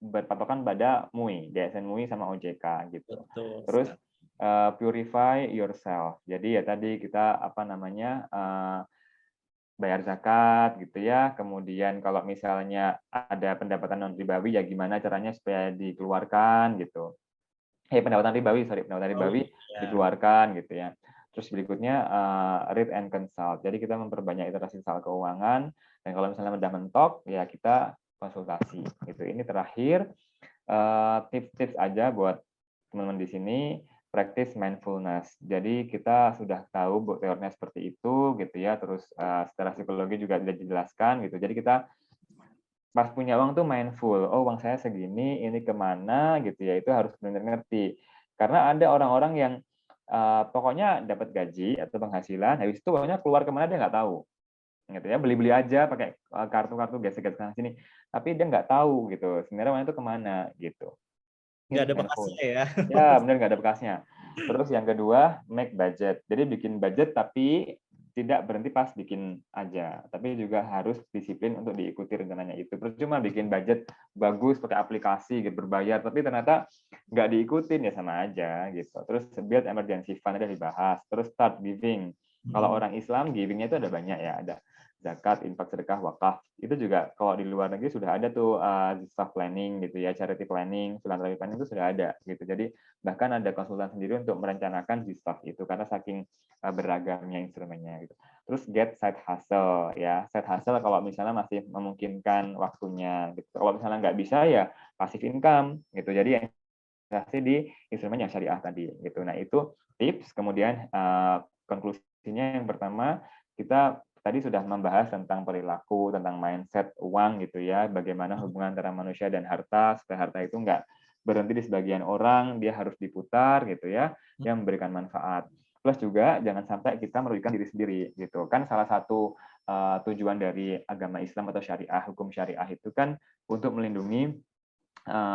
A: berpatokan pada MUI, DSN MUI sama OJK gitu.
C: Betul
A: Terus
C: sekali.
A: purify yourself. Jadi ya tadi kita apa namanya bayar zakat gitu ya. Kemudian kalau misalnya ada pendapatan non ribawi ya gimana caranya supaya dikeluarkan gitu. Pendapatan ribawi, pendapatan
C: Oh,
A: ribawi
C: iya.
A: dikeluarkan gitu ya. Terus berikutnya read and consult. Jadi kita memperbanyak literasi soal keuangan dan kalau misalnya udah mentok ya kita konsultasi gitu. Ini terakhir tips-tips aja buat teman-teman di sini practice mindfulness. Jadi kita sudah tahu teorinya seperti itu gitu ya. Terus secara psikologi juga sudah dijelaskan gitu. Jadi kita pas punya uang tuh mindful, oh uang saya segini, ini kemana gitu ya, itu harus benar-benar ngerti. Karena ada orang-orang yang pokoknya dapat gaji atau penghasilan, habis itu uangnya keluar kemana dia nggak tahu, gitu ya, beli-beli aja pakai kartu-kartu gesek-gesek sana sini, tapi dia nggak tahu gitu, sebenarnya uangnya itu kemana gitu.
C: Nggak
A: Ini
C: ada
A: mindful.
C: bekasnya ya.
A: Ya, benar nggak ada bekasnya. Terus yang kedua, make budget. Jadi bikin budget tapi tidak berhenti pas bikin aja, tapi juga harus disiplin untuk diikuti rencananya itu. Percuma bikin budget bagus pakai aplikasi gitu, berbayar, tapi ternyata nggak diikutin ya sama aja gitu. Terus build emergency fund ada dibahas. Terus start giving. Kalau orang Islam givingnya itu ada banyak ya, ada zakat, infak, sedekah, wakaf. Itu juga kalau di luar negeri sudah ada tuh staff planning gitu ya, charity planning, philanthropy planning itu sudah ada gitu. Jadi bahkan ada konsultan sendiri untuk merencanakan staff itu karena saking beragamnya instrumennya gitu. Terus get side hustle ya, side hustle kalau misalnya masih memungkinkan waktunya gitu. Kalau misalnya nggak bisa ya passive income gitu. Jadi investasi di instrumen yang syariah tadi gitu. Nah itu tips. Kemudian konklusinya yang pertama kita tadi sudah membahas tentang perilaku, tentang mindset uang gitu ya, bagaimana hubungan antara manusia dan harta supaya harta itu nggak berhenti di sebagian orang, dia harus diputar gitu ya, yang memberikan manfaat. Plus juga jangan sampai kita merugikan diri sendiri gitu. Kan salah satu tujuan dari agama Islam atau syariah, hukum syariah itu kan untuk melindungi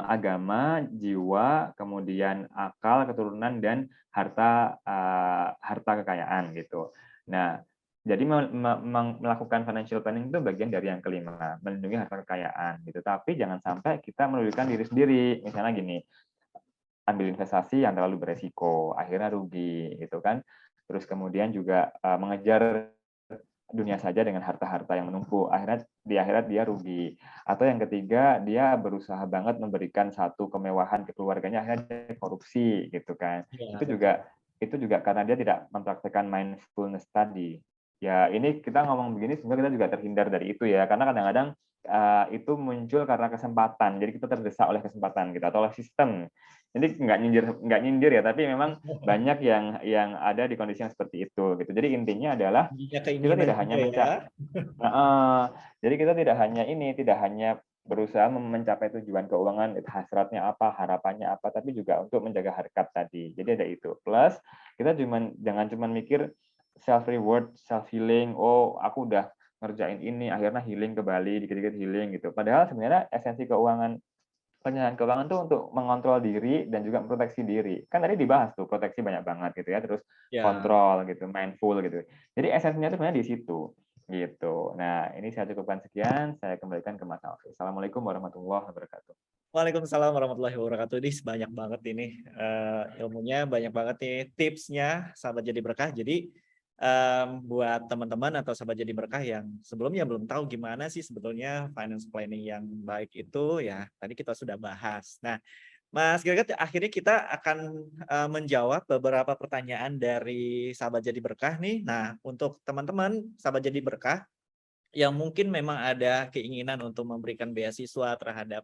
A: agama, jiwa, kemudian akal, keturunan dan harta kekayaan gitu. Nah, jadi melakukan financial planning itu bagian dari yang kelima, melindungi harta kekayaan gitu. Tapi jangan sampai kita merugikan diri sendiri. Misalnya gini, ambil investasi yang terlalu beresiko, akhirnya rugi gitu kan. Terus kemudian juga mengejar dunia saja dengan harta-harta yang menumpuk, akhirnya di akhirat dia rugi. Atau yang ketiga, dia berusaha banget memberikan satu kemewahan ke keluarganya, akhirnya dia korupsi gitu kan.
C: Iya,
A: Itu
C: betul.
A: juga karena dia tidak mempraktekkan mindfulness tadi. Ya ini kita ngomong begini sebenarnya kita juga terhindar dari itu ya, karena kadang-kadang itu muncul karena kesempatan. Jadi kita terdesak oleh kesempatan gitu atau oleh sistem. Jadi nggak nyindir ya, tapi memang banyak yang ada di kondisi yang seperti itu gitu. Jadi intinya adalah
C: Punya
A: kita
C: keinginan
A: tidak hanya
C: juga ya.
A: jadi kita tidak hanya tidak hanya berusaha mencapai tujuan keuangan, hasratnya apa, harapannya apa, tapi juga untuk menjaga harkat tadi. Jadi ada itu. Plus kita jangan cuma mikir self reward, self healing. Oh, aku udah ngerjain ini, akhirnya healing ke Bali, dikit-dikit healing gitu. Padahal sebenarnya esensi penyelenggaraan keuangan tuh untuk mengontrol diri dan juga memproteksi diri. Kan tadi dibahas tuh proteksi banyak banget gitu ya, terus
C: Ya.
A: kontrol gitu, mindful gitu. Jadi esensinya itu sebenarnya di situ gitu. Nah, ini saya cukupkan sekian, saya kembalikan ke Mas Alfi. Assalamualaikum warahmatullahi wabarakatuh.
C: Waalaikumsalam warahmatullahi wabarakatuh. Ini banyak banget ini ilmunya, banyak banget nih tipsnya, sahabat jadi berkah. Jadi buat teman-teman atau sahabat jadi berkah yang sebelumnya belum tahu gimana sih sebetulnya finance planning yang baik itu, ya tadi kita sudah bahas. Nah, Mas Greget, akhirnya kita akan menjawab beberapa pertanyaan dari sahabat jadi berkah nih. Nah, untuk teman-teman sahabat jadi berkah yang mungkin memang ada keinginan untuk memberikan beasiswa terhadap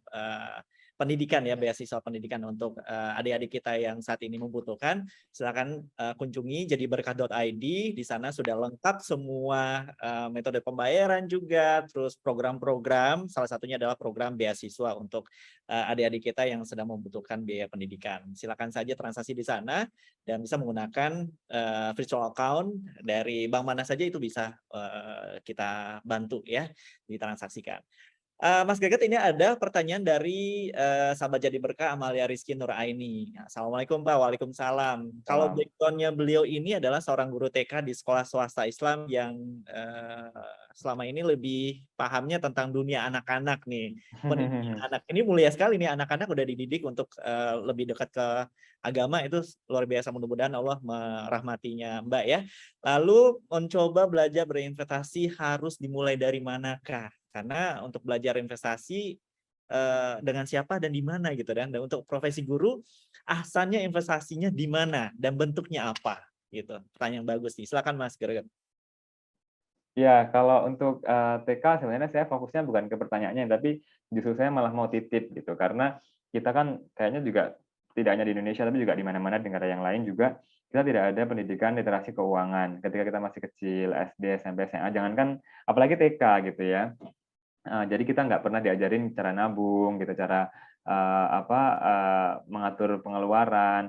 C: pendidikan ya, beasiswa pendidikan untuk adik-adik kita yang saat ini membutuhkan, silakan kunjungi jadiberkah.id. Di sana sudah lengkap semua metode pembayaran juga, terus program-program, salah satunya adalah program beasiswa untuk adik-adik kita yang sedang membutuhkan biaya pendidikan. Silakan saja transaksi di sana dan bisa menggunakan virtual account dari bank mana saja itu bisa kita bantu ya ditransaksikan. Mas Gaget, ini ada pertanyaan dari sahabat Jadi Berkah Amalia Rizky Nuraini. Assalamualaikum Pak. Waalaikumsalam. Kalau
A: Salam.
C: background-nya beliau ini adalah seorang guru TK di sekolah swasta Islam yang selama ini lebih pahamnya tentang dunia anak-anak nih. Pendidikan anak ini mulia sekali nih, anak-anak udah dididik untuk lebih dekat ke agama, itu luar biasa. Mudah-mudahan Allah merahmatinya Mbak ya. Lalu mencoba belajar berinvestasi harus dimulai dari manakah? Karena untuk belajar investasi dengan siapa dan di mana gitu dan untuk profesi guru ahsannya investasinya di mana dan bentuknya apa gitu. Pertanyaan bagus nih. Silakan Mas Greget.
A: Ya, kalau untuk TK sebenarnya saya fokusnya bukan ke pertanyaannya, tapi justru saya malah mau titip gitu, karena kita kan kayaknya juga tidak hanya di Indonesia, tapi juga di mana-mana di negara yang lain juga kita tidak ada pendidikan literasi keuangan ketika kita masih kecil, SD, SMP, SMA, jangankan apalagi TK gitu ya. Jadi kita nggak pernah diajarin cara nabung gitu, cara mengatur pengeluaran.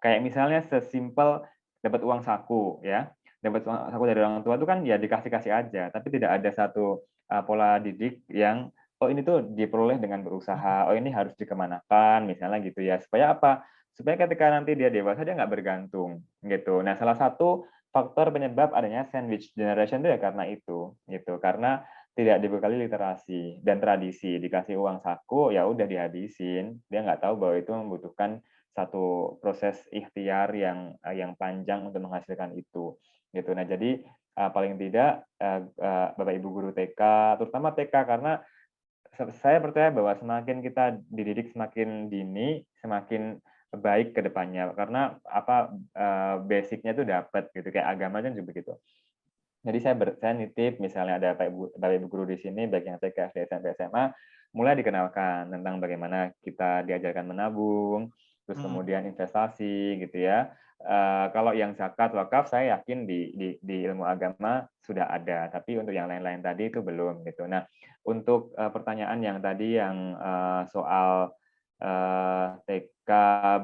A: Kayak misalnya sesimpel dapat uang saku ya, dapat uang saku dari orang tua itu kan ya dikasih-kasih aja, tapi tidak ada satu pola didik yang oh ini tuh diperoleh dengan berusaha, oh ini harus dikemanakan misalnya gitu ya, supaya apa? Supaya ketika nanti dia dewasa dia nggak bergantung gitu. Nah, salah satu faktor penyebab adanya sandwich generation itu ya karena itu gitu, karena tidak dibekali literasi dan tradisi, dikasih uang saku ya udah dihabisin, dia nggak tahu bahwa itu membutuhkan satu proses ikhtiar yang panjang untuk menghasilkan itu gitu. Nah, jadi paling tidak Bapak Ibu guru TK, terutama TK, karena saya percaya bahwa semakin kita dididik semakin dini, semakin baik ke depannya, karena basic-nya itu dapat gitu, kayak agama kan juga begitu. Jadi saya nitip misalnya ada Bapak Ibu guru di sini baik yang TK, SD, SMP, SMA, mulai dikenalkan tentang bagaimana kita diajarkan menabung, terus kemudian investasi gitu ya. Kalau yang zakat, wakaf saya yakin di ilmu agama sudah ada, tapi untuk yang lain-lain tadi itu belum gitu. Nah, untuk pertanyaan yang tadi yang soal TK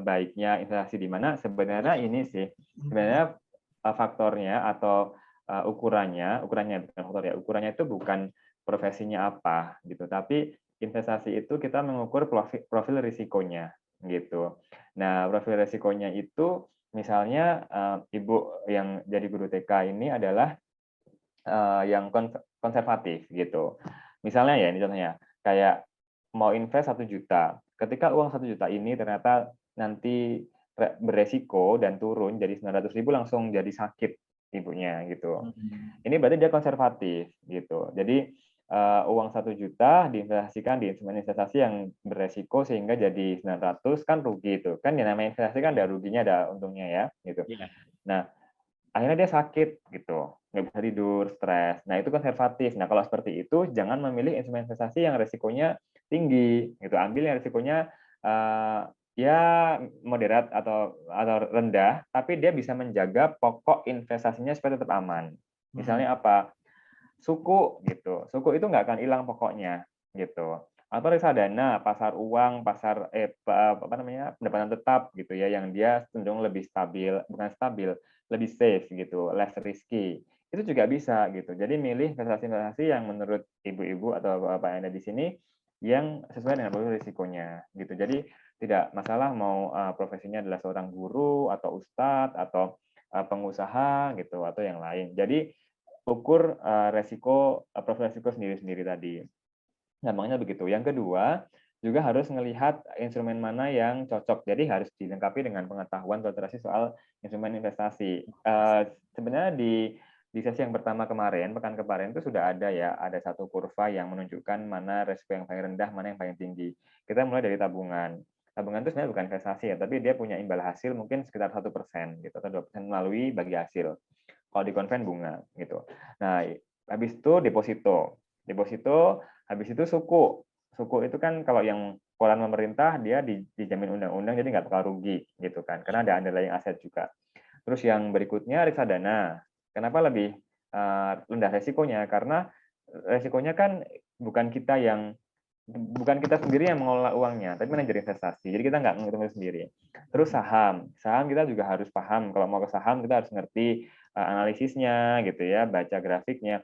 A: baiknya investasi di mana, sebenarnya ini sih sebenarnya faktornya atau ukurannya bukan faktor ya, ukurannya itu bukan profesinya apa gitu, tapi investasi itu kita mengukur profil risikonya gitu. Nah, profil risikonya itu misalnya Ibu yang jadi guru TK ini adalah yang konservatif gitu. Misalnya ya, ini contohnya, kayak mau invest 1 juta, ketika uang 1 juta ini ternyata nanti beresiko dan turun jadi 900.000 langsung jadi sakit ibunya gitu. Ini berarti dia konservatif gitu. Jadi uang 1 juta diinvestasikan di instrumen investasi yang beresiko sehingga jadi 900 kan rugi itu. Kan yang namanya investasi kan ada ruginya ada untungnya ya gitu. Nah, akhirnya dia sakit gitu, nggak bisa tidur, stres. Nah, itu konservatif. Nah, kalau seperti itu jangan memilih instrumen investasi yang resikonya tinggi gitu. Ambil yang resikonya ya moderat atau rendah, tapi dia bisa menjaga pokok investasinya supaya tetap aman. Misalnya apa? Suku gitu. Suku itu nggak akan hilang pokoknya gitu. Atau reksadana, pasar uang, pendapatan tetap gitu ya, yang dia cenderung lebih stabil, bukan stabil, lebih safe gitu, less risky. Itu juga bisa gitu. Jadi milih investasi-investasi yang menurut ibu-ibu atau bapak yang ada di sini yang sesuai dengan profil risikonya gitu. Jadi tidak masalah mau profesinya adalah seorang guru atau ustadz atau pengusaha gitu atau yang lain. Jadi ukur profil resiko sendiri-sendiri tadi. Gampangnya begitu. Yang kedua, juga harus melihat instrumen mana yang cocok. Jadi harus dilengkapi dengan pengetahuan literasi soal instrumen investasi. Sebenarnya di sesi yang pertama kemarin, pekan kemarin itu sudah ada ya, ada satu kurva yang menunjukkan mana resiko yang paling rendah, mana yang paling tinggi. Kita mulai dari tabungan. Tabungan itu sebenarnya bukan investasi ya, tapi dia punya imbal hasil mungkin sekitar 1% gitu, atau 2% melalui bagi hasil. Kalau di konven bunga gitu. Nah, habis itu deposito. Deposito, habis itu suku. Suku itu kan kalau yang peran pemerintah dia dijamin undang-undang jadi nggak bakal rugi gitu kan, karena ada underlying aset juga. Terus yang berikutnya reksadana. Kenapa lebih rendah resikonya? Karena resikonya kan bukan kita sendiri yang mengelola uangnya, tapi manajer investasi. Jadi kita nggak ngitung sendiri. Terus saham kita juga harus paham. Kalau mau ke saham kita harus ngerti analisisnya gitu ya, baca grafiknya.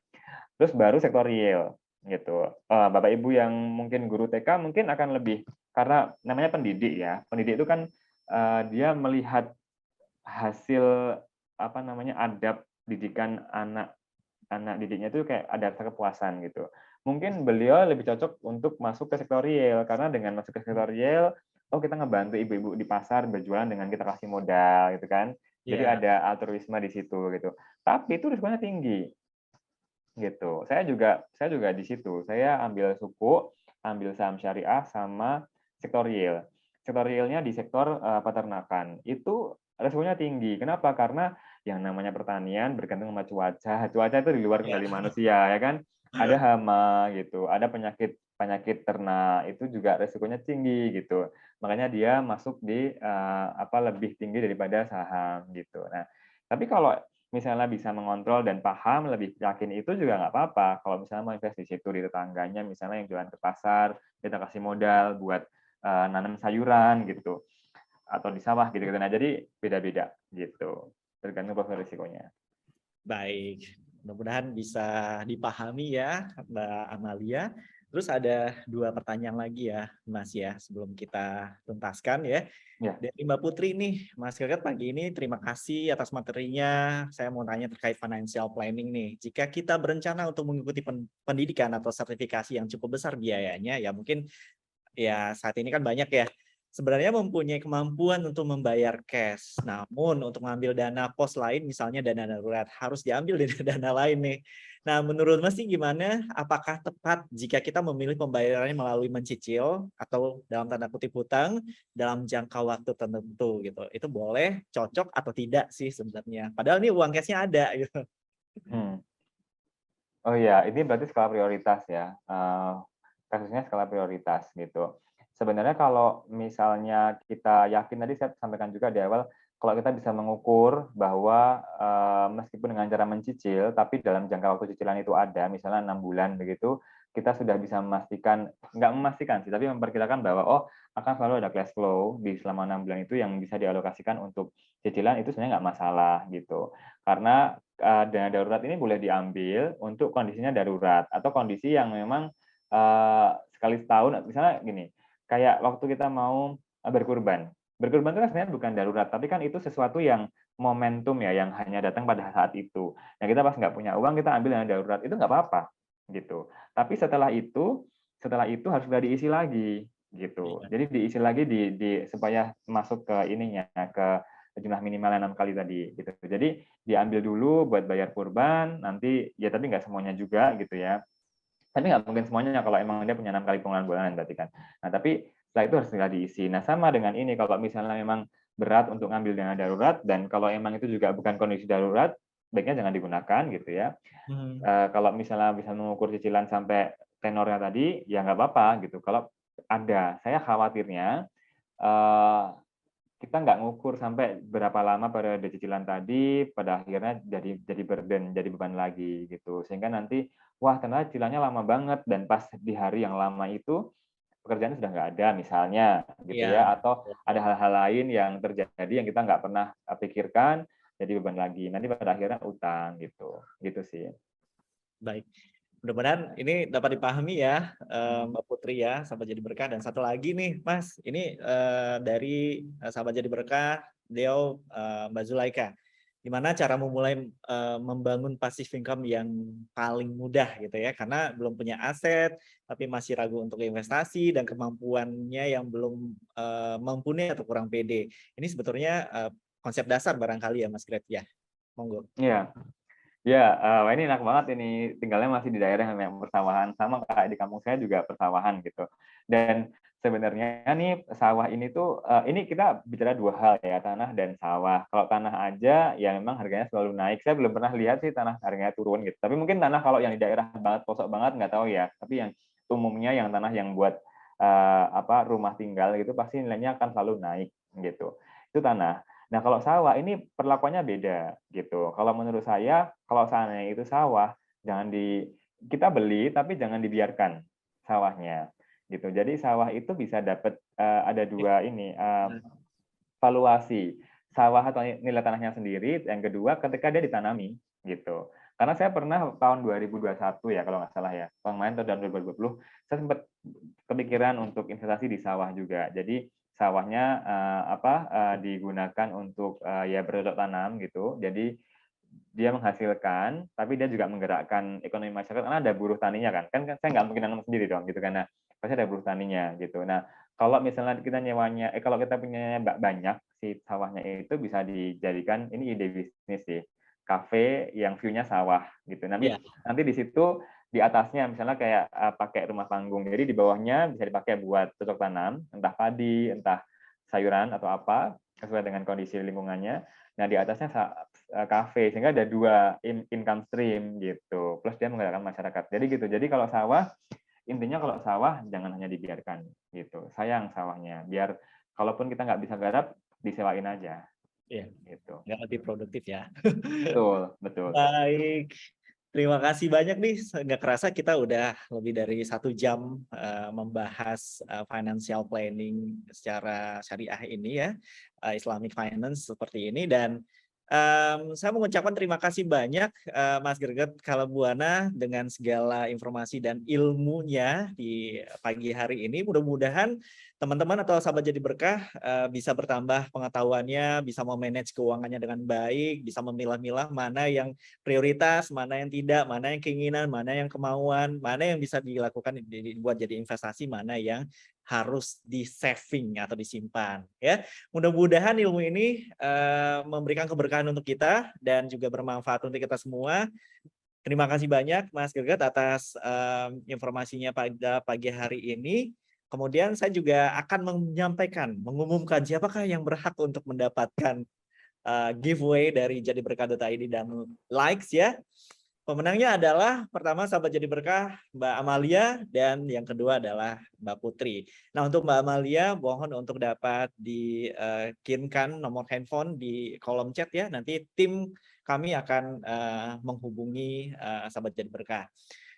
A: Terus baru sektor real. gitu. Bapak Ibu yang mungkin guru TK mungkin akan lebih, karena namanya pendidik ya. Pendidik itu kan dia melihat hasil adab didikan anak didiknya itu kayak ada rasa kepuasan gitu. Mungkin beliau lebih cocok untuk masuk ke sektor real, karena dengan masuk ke sektor real, oh kita ngebantu ibu-ibu di pasar berjualan dengan kita kasih modal gitu kan. Jadi
C: Iya.
A: ada altruisme di situ gitu. Tapi itu risikonya tinggi gitu. Saya juga di situ. Saya ambil suku, ambil saham syariah sama sektor real. Sektor realnya di sektor peternakan. Itu risikonya tinggi. Kenapa? Karena yang namanya pertanian bergantung sama cuaca. Cuaca itu di luar
C: Iya.
A: kendali manusia, ya kan? Ada hama gitu, ada penyakit ternak, itu juga risikonya tinggi gitu. Makanya dia masuk di lebih tinggi daripada saham gitu. Nah, tapi kalau misalnya bisa mengontrol dan paham, lebih yakin, itu juga nggak apa-apa. Kalau misalnya mau invest di situ, di tetangganya, misalnya yang jualan ke pasar, kita kasih modal buat nanam sayuran gitu, atau di sawah gitu. Nah, jadi beda-beda gitu, tergantung profil risikonya.
C: Baik, mudah-mudahan bisa dipahami ya Mbak Amalia. Terus ada 2 pertanyaan lagi ya Mas ya, sebelum kita tuntaskan ya.
A: Ya.
C: Dari Mbak Putri nih, Mas Gagat pagi ini terima kasih atas materinya. Saya mau tanya terkait financial planning nih. Jika kita berencana untuk mengikuti pendidikan atau sertifikasi yang cukup besar biayanya, ya mungkin ya saat ini kan banyak ya sebenarnya mempunyai kemampuan untuk membayar cash. Namun untuk mengambil dana pos lain, misalnya dana darurat, harus diambil dari dana lain nih. Nah, menurut Mas sih gimana? Apakah tepat jika kita memilih pembayarannya melalui mencicil atau dalam tanda kutip hutang dalam jangka waktu tertentu gitu? Itu boleh, cocok atau tidak sih sebenarnya? Padahal ini uang cashnya ada gitu.
A: Hmm. Oh iya, ini berarti skala prioritas ya. Kasusnya skala prioritas gitu. Sebenarnya kalau misalnya kita yakin, tadi saya sampaikan juga di awal, kalau kita bisa mengukur bahwa meskipun dengan cara mencicil, tapi dalam jangka waktu cicilan itu ada, misalnya 6 bulan begitu, kita sudah bisa memastikan, nggak memastikan sih, tapi memperkirakan bahwa akan selalu ada cash flow di selama 6 bulan itu yang bisa dialokasikan untuk cicilan, itu sebenarnya nggak masalah gitu. Karena dana darurat ini boleh diambil untuk kondisinya darurat atau kondisi yang memang sekali setahun, misalnya gini, kayak waktu kita mau berkurban. Berkurban itu kan sebenarnya bukan darurat, tapi kan itu sesuatu yang momentum ya, yang hanya datang pada saat itu. Nah, kita pas nggak punya uang, kita ambil dana darurat, itu nggak apa-apa gitu. Tapi setelah itu harus sudah diisi lagi gitu.
C: Iya.
A: Jadi diisi lagi supaya masuk ke ininya, ke jumlah minimal 6 kali tadi gitu. Jadi diambil dulu buat bayar kurban, nanti ya tapi nggak semuanya juga gitu ya. Tapi nggak mungkin semuanya kalau emang dia punya 6 kali pengeluaran bulanan berarti kan. Nah, tapi setelah itu harus segera diisi. Nah, sama dengan ini, kalau misalnya memang berat untuk ngambil dana darurat dan kalau emang itu juga bukan kondisi darurat, baiknya jangan digunakan gitu ya.
C: Hmm.
A: Kalau misalnya bisa mengukur cicilan sampai tenornya tadi, ya nggak apa-apa gitu. Kalau saya khawatirnya kita nggak ngukur sampai berapa lama periode cicilan tadi, pada akhirnya jadi burden, jadi beban lagi gitu. Sehingga nanti, wah ternyata cicilannya lama banget, dan pas di hari yang lama itu pekerjaan sudah nggak ada misalnya gitu
C: Iya.
A: ya, atau ada hal-hal lain yang terjadi yang kita nggak pernah pikirkan, jadi beban lagi. Nanti pada akhirnya utang gitu, gitu sih.
C: Baik. Mudah-mudahan ini dapat dipahami ya, Mbak Putri ya, Sahabat Jadi Berkah. Dan satu lagi nih, Mas, ini dari Sahabat Jadi Berkah, beliau Mbak Zulaika. Gimana cara memulai membangun passive income yang paling mudah gitu ya? Karena belum punya aset, tapi masih ragu untuk investasi dan kemampuannya yang belum mumpuni atau kurang pede. Ini sebetulnya konsep dasar barangkali ya, Mas Gret ya. Monggo.
A: Iya. Ya, wah ini enak banget ini, tinggalnya masih di daerah yang persawahan, sama kayak di kampung saya juga persawahan gitu. Dan sebenarnya nih sawah ini tuh, ini kita bicara dua hal ya, tanah dan sawah. Kalau tanah aja ya memang harganya selalu naik. Saya belum pernah lihat sih tanah harganya turun gitu. Tapi mungkin tanah kalau yang di daerah banget, pelosok banget nggak tahu ya. Tapi yang umumnya yang tanah yang buat rumah tinggal gitu pasti nilainya akan selalu naik gitu. Itu tanah. Nah, kalau sawah ini perlakuannya beda gitu. Kalau menurut saya, kalau seandainya itu sawah, kita beli tapi jangan dibiarkan sawahnya gitu. Jadi sawah itu bisa dapat ada dua ini valuasi, sawah atau nilai tanahnya sendiri. Yang kedua, ketika dia ditanami gitu. Karena saya pernah tahun 2021 ya kalau nggak salah ya, tahun kemarin tahun 2020, saya sempat kepikiran untuk investasi di sawah juga. Jadi sawahnya digunakan untuk ya bercocok tanam gitu. Jadi dia menghasilkan, tapi dia juga menggerakkan ekonomi masyarakat karena ada buruh taninya kan. Kan saya nggak mungkin nanam sendiri dong gitu karena pasti ada buruh taninya gitu. Nah, kalau misalnya kita nyewanya, kalau kita punya banyak si sawahnya itu bisa dijadikan ini ide bisnis sih, kafe yang view-nya sawah gitu.
C: Iya.
A: Nanti di situ di atasnya misalnya kayak pakai rumah panggung. Jadi di bawahnya bisa dipakai buat cocok tanam, entah padi, entah sayuran atau apa sesuai dengan kondisi lingkungannya. Nah di atasnya kafe sehingga ada dua income stream gitu. Plus dia menggerakkan masyarakat. Jadi gitu. Jadi kalau sawah intinya kalau sawah jangan hanya dibiarkan gitu. Sayang sawahnya. Biar kalaupun kita nggak bisa garap disewain aja.
C: Iya.
A: Gitu.
C: Nggak lebih produktif ya.
A: Betul, betul.
C: Baik. Terima kasih banyak nih. Nggak kerasa kita udah lebih dari 1 jam membahas financial planning secara syariah ini ya, Islamic finance seperti ini. Dan saya mengucapkan terima kasih banyak Mas Greget Kalabuana dengan segala informasi dan ilmunya di pagi hari ini. Mudah-mudahan teman-teman atau sahabat Jadi Berkah bisa bertambah pengetahuannya, bisa memanage keuangannya dengan baik, bisa memilah-milah mana yang prioritas, mana yang tidak, mana yang keinginan, mana yang kemauan, mana yang bisa dilakukan buat jadi investasi, mana yang harus di saving atau disimpan ya. Mudah-mudahan ilmu ini memberikan keberkahan untuk kita dan juga bermanfaat untuk kita semua. Terima kasih banyak Mas Greget atas informasinya pada pagi hari ini. Kemudian saya juga akan mengumumkan siapakah yang berhak untuk mendapatkan giveaway dari Jadi Berkah.id dan likes ya. Pemenangnya adalah pertama sahabat Jadi Berkah Mbak Amalia dan yang kedua adalah Mbak Putri. Nah untuk Mbak Amalia mohon untuk dapat dikirimkan nomor handphone di kolom chat ya. Nanti tim kami akan menghubungi sahabat Jadi Berkah.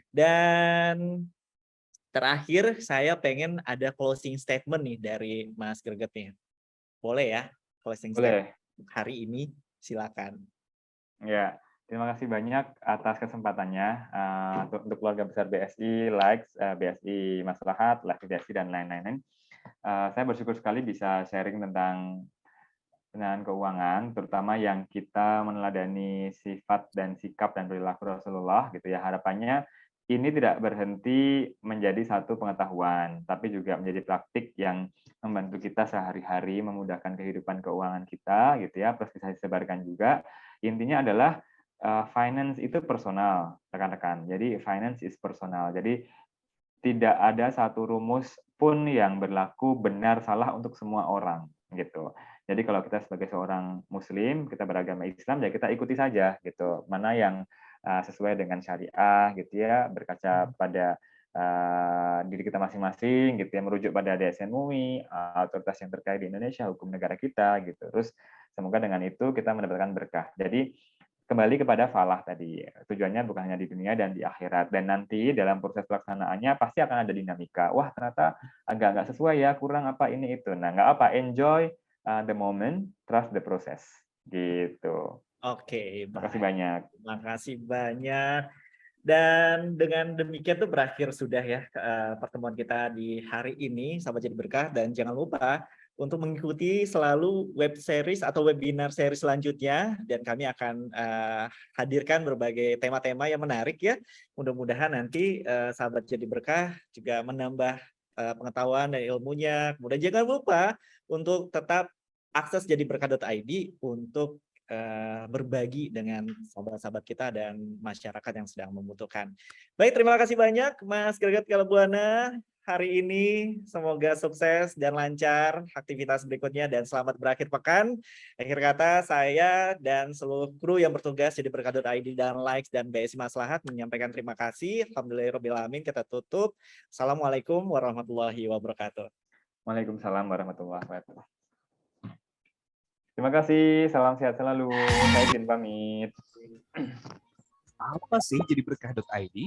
C: Dan terakhir saya pengen ada closing statement nih dari Mas Greget nih. Boleh ya closing statement hari ini, silakan.
A: Ya. Terima kasih banyak atas kesempatannya untuk keluarga besar BSI, Likes, BSI Maslahat, Likes BSI, dan lain-lain. Saya bersyukur sekali bisa sharing tentang pengelolaan keuangan, terutama yang kita meneladani sifat dan sikap dan perilaku Rasulullah, gitu ya. Harapannya ini tidak berhenti menjadi satu pengetahuan, tapi juga menjadi praktik yang membantu kita sehari-hari memudahkan kehidupan keuangan kita, gitu ya. Plus bisa disebarkan juga. Intinya adalah finance itu personal, rekan-rekan. Jadi finance is personal. Jadi tidak ada satu rumus pun yang berlaku benar salah untuk semua orang, gitu. Jadi kalau kita sebagai seorang Muslim, kita beragama Islam, ya kita ikuti saja, gitu. Mana yang sesuai dengan syariah, gitu ya, berkaca pada diri kita masing-masing, gitu ya, merujuk pada DSN MUI, otoritas yang terkait di Indonesia, hukum negara kita, gitu. Terus semoga dengan itu kita mendapatkan berkah. Jadi kembali kepada falah tadi, tujuannya bukan hanya di dunia dan di akhirat, dan nanti dalam proses pelaksanaannya pasti akan ada dinamika. Wah ternyata agak nggak sesuai ya, kurang apa ini itu. Nah nggak apa, enjoy the moment, trust the process, gitu.
C: Oke,
A: terima kasih banyak.
C: Terima kasih banyak. Dan dengan demikian tuh berakhir sudah ya pertemuan kita di hari ini, sahabat Jadi Berkah. Dan jangan lupa untuk mengikuti selalu web series atau webinar series selanjutnya, dan kami akan hadirkan berbagai tema-tema yang menarik ya. Mudah-mudahan nanti sahabat Jadi Berkah juga menambah pengetahuan dan ilmunya. Kemudian jangan lupa untuk tetap akses jadiberkah.id untuk berbagi dengan sahabat-sahabat kita dan masyarakat yang sedang membutuhkan. Baik, terima kasih banyak Mas Greget Kalabuana hari ini. Semoga sukses dan lancar aktivitas berikutnya dan selamat berakhir pekan. Akhir kata saya dan seluruh kru yang bertugas Jadi Berkah.id dan Likes dan BSI Maslahat menyampaikan terima kasih. Alhamdulillahirrahmanirrahim, kita tutup. Assalamualaikum warahmatullahi wabarakatuh.
A: Waalaikumsalam warahmatullahi wabarakatuh. Terima kasih, salam sehat selalu. Saya izin pamit.
B: Apa sih Jadi Berkah.id?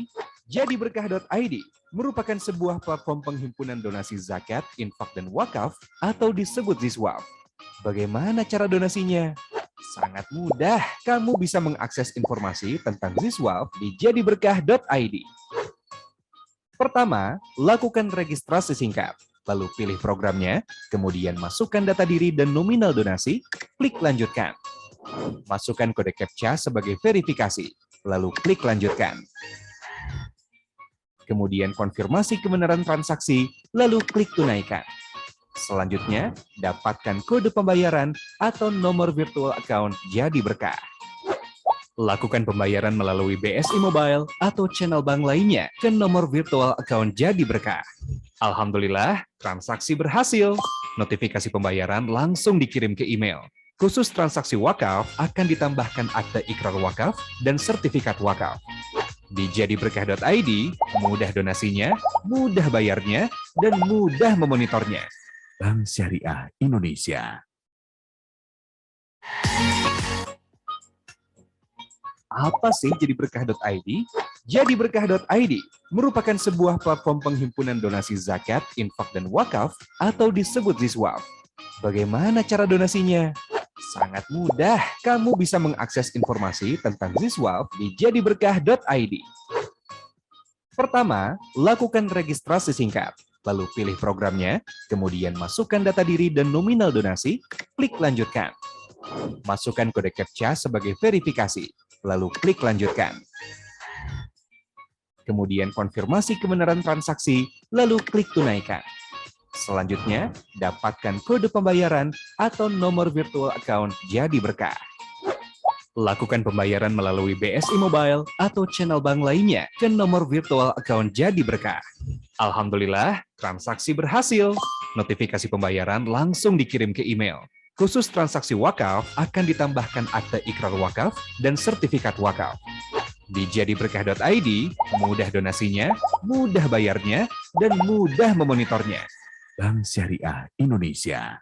B: Jadi Berkah.id merupakan sebuah platform penghimpunan donasi zakat, infak, dan wakaf atau disebut ZISWAF. Bagaimana cara donasinya? Sangat mudah, kamu bisa mengakses informasi tentang Ziswaf di jadiberkah.id. Pertama, lakukan registrasi singkat, lalu pilih programnya, kemudian masukkan data diri dan nominal donasi, klik lanjutkan. Masukkan kode CAPTCHA sebagai verifikasi, lalu klik lanjutkan. Kemudian konfirmasi kebenaran transaksi, lalu klik tunaikan. Selanjutnya, dapatkan kode pembayaran atau nomor virtual account Jadi Berkah. Lakukan pembayaran melalui BSI Mobile atau channel bank lainnya ke nomor virtual account Jadi Berkah. Alhamdulillah, transaksi berhasil. Notifikasi pembayaran langsung dikirim ke email. Khusus transaksi wakaf akan ditambahkan akte ikrar wakaf dan sertifikat wakaf. Di jadiberkah.id, mudah donasinya, mudah bayarnya, dan mudah memonitornya. Bank Syariah Indonesia. Apa sih jadiberkah.id? Jadiberkah.id merupakan sebuah platform penghimpunan donasi zakat, infak, dan wakaf atau disebut Ziswaf. Bagaimana cara donasinya? Sangat mudah, kamu bisa mengakses informasi tentang Ziswaf di jadiberkah.id. Pertama, lakukan registrasi singkat, lalu pilih programnya, kemudian masukkan data diri dan nominal donasi, klik lanjutkan. Masukkan kode CAPTCHA sebagai verifikasi, lalu klik lanjutkan. Kemudian konfirmasi kebenaran transaksi, lalu klik tunaikan. Selanjutnya, dapatkan kode pembayaran atau nomor virtual account Jadi Berkah. Lakukan pembayaran melalui BSI Mobile atau channel bank lainnya ke nomor virtual account Jadi Berkah. Alhamdulillah, transaksi berhasil. Notifikasi pembayaran langsung dikirim ke email. Khusus transaksi wakaf akan ditambahkan akte ikrar wakaf dan sertifikat wakaf. Di jadiberkah.id, mudah donasinya, mudah bayarnya, dan mudah memonitornya. Bank Syariah Indonesia.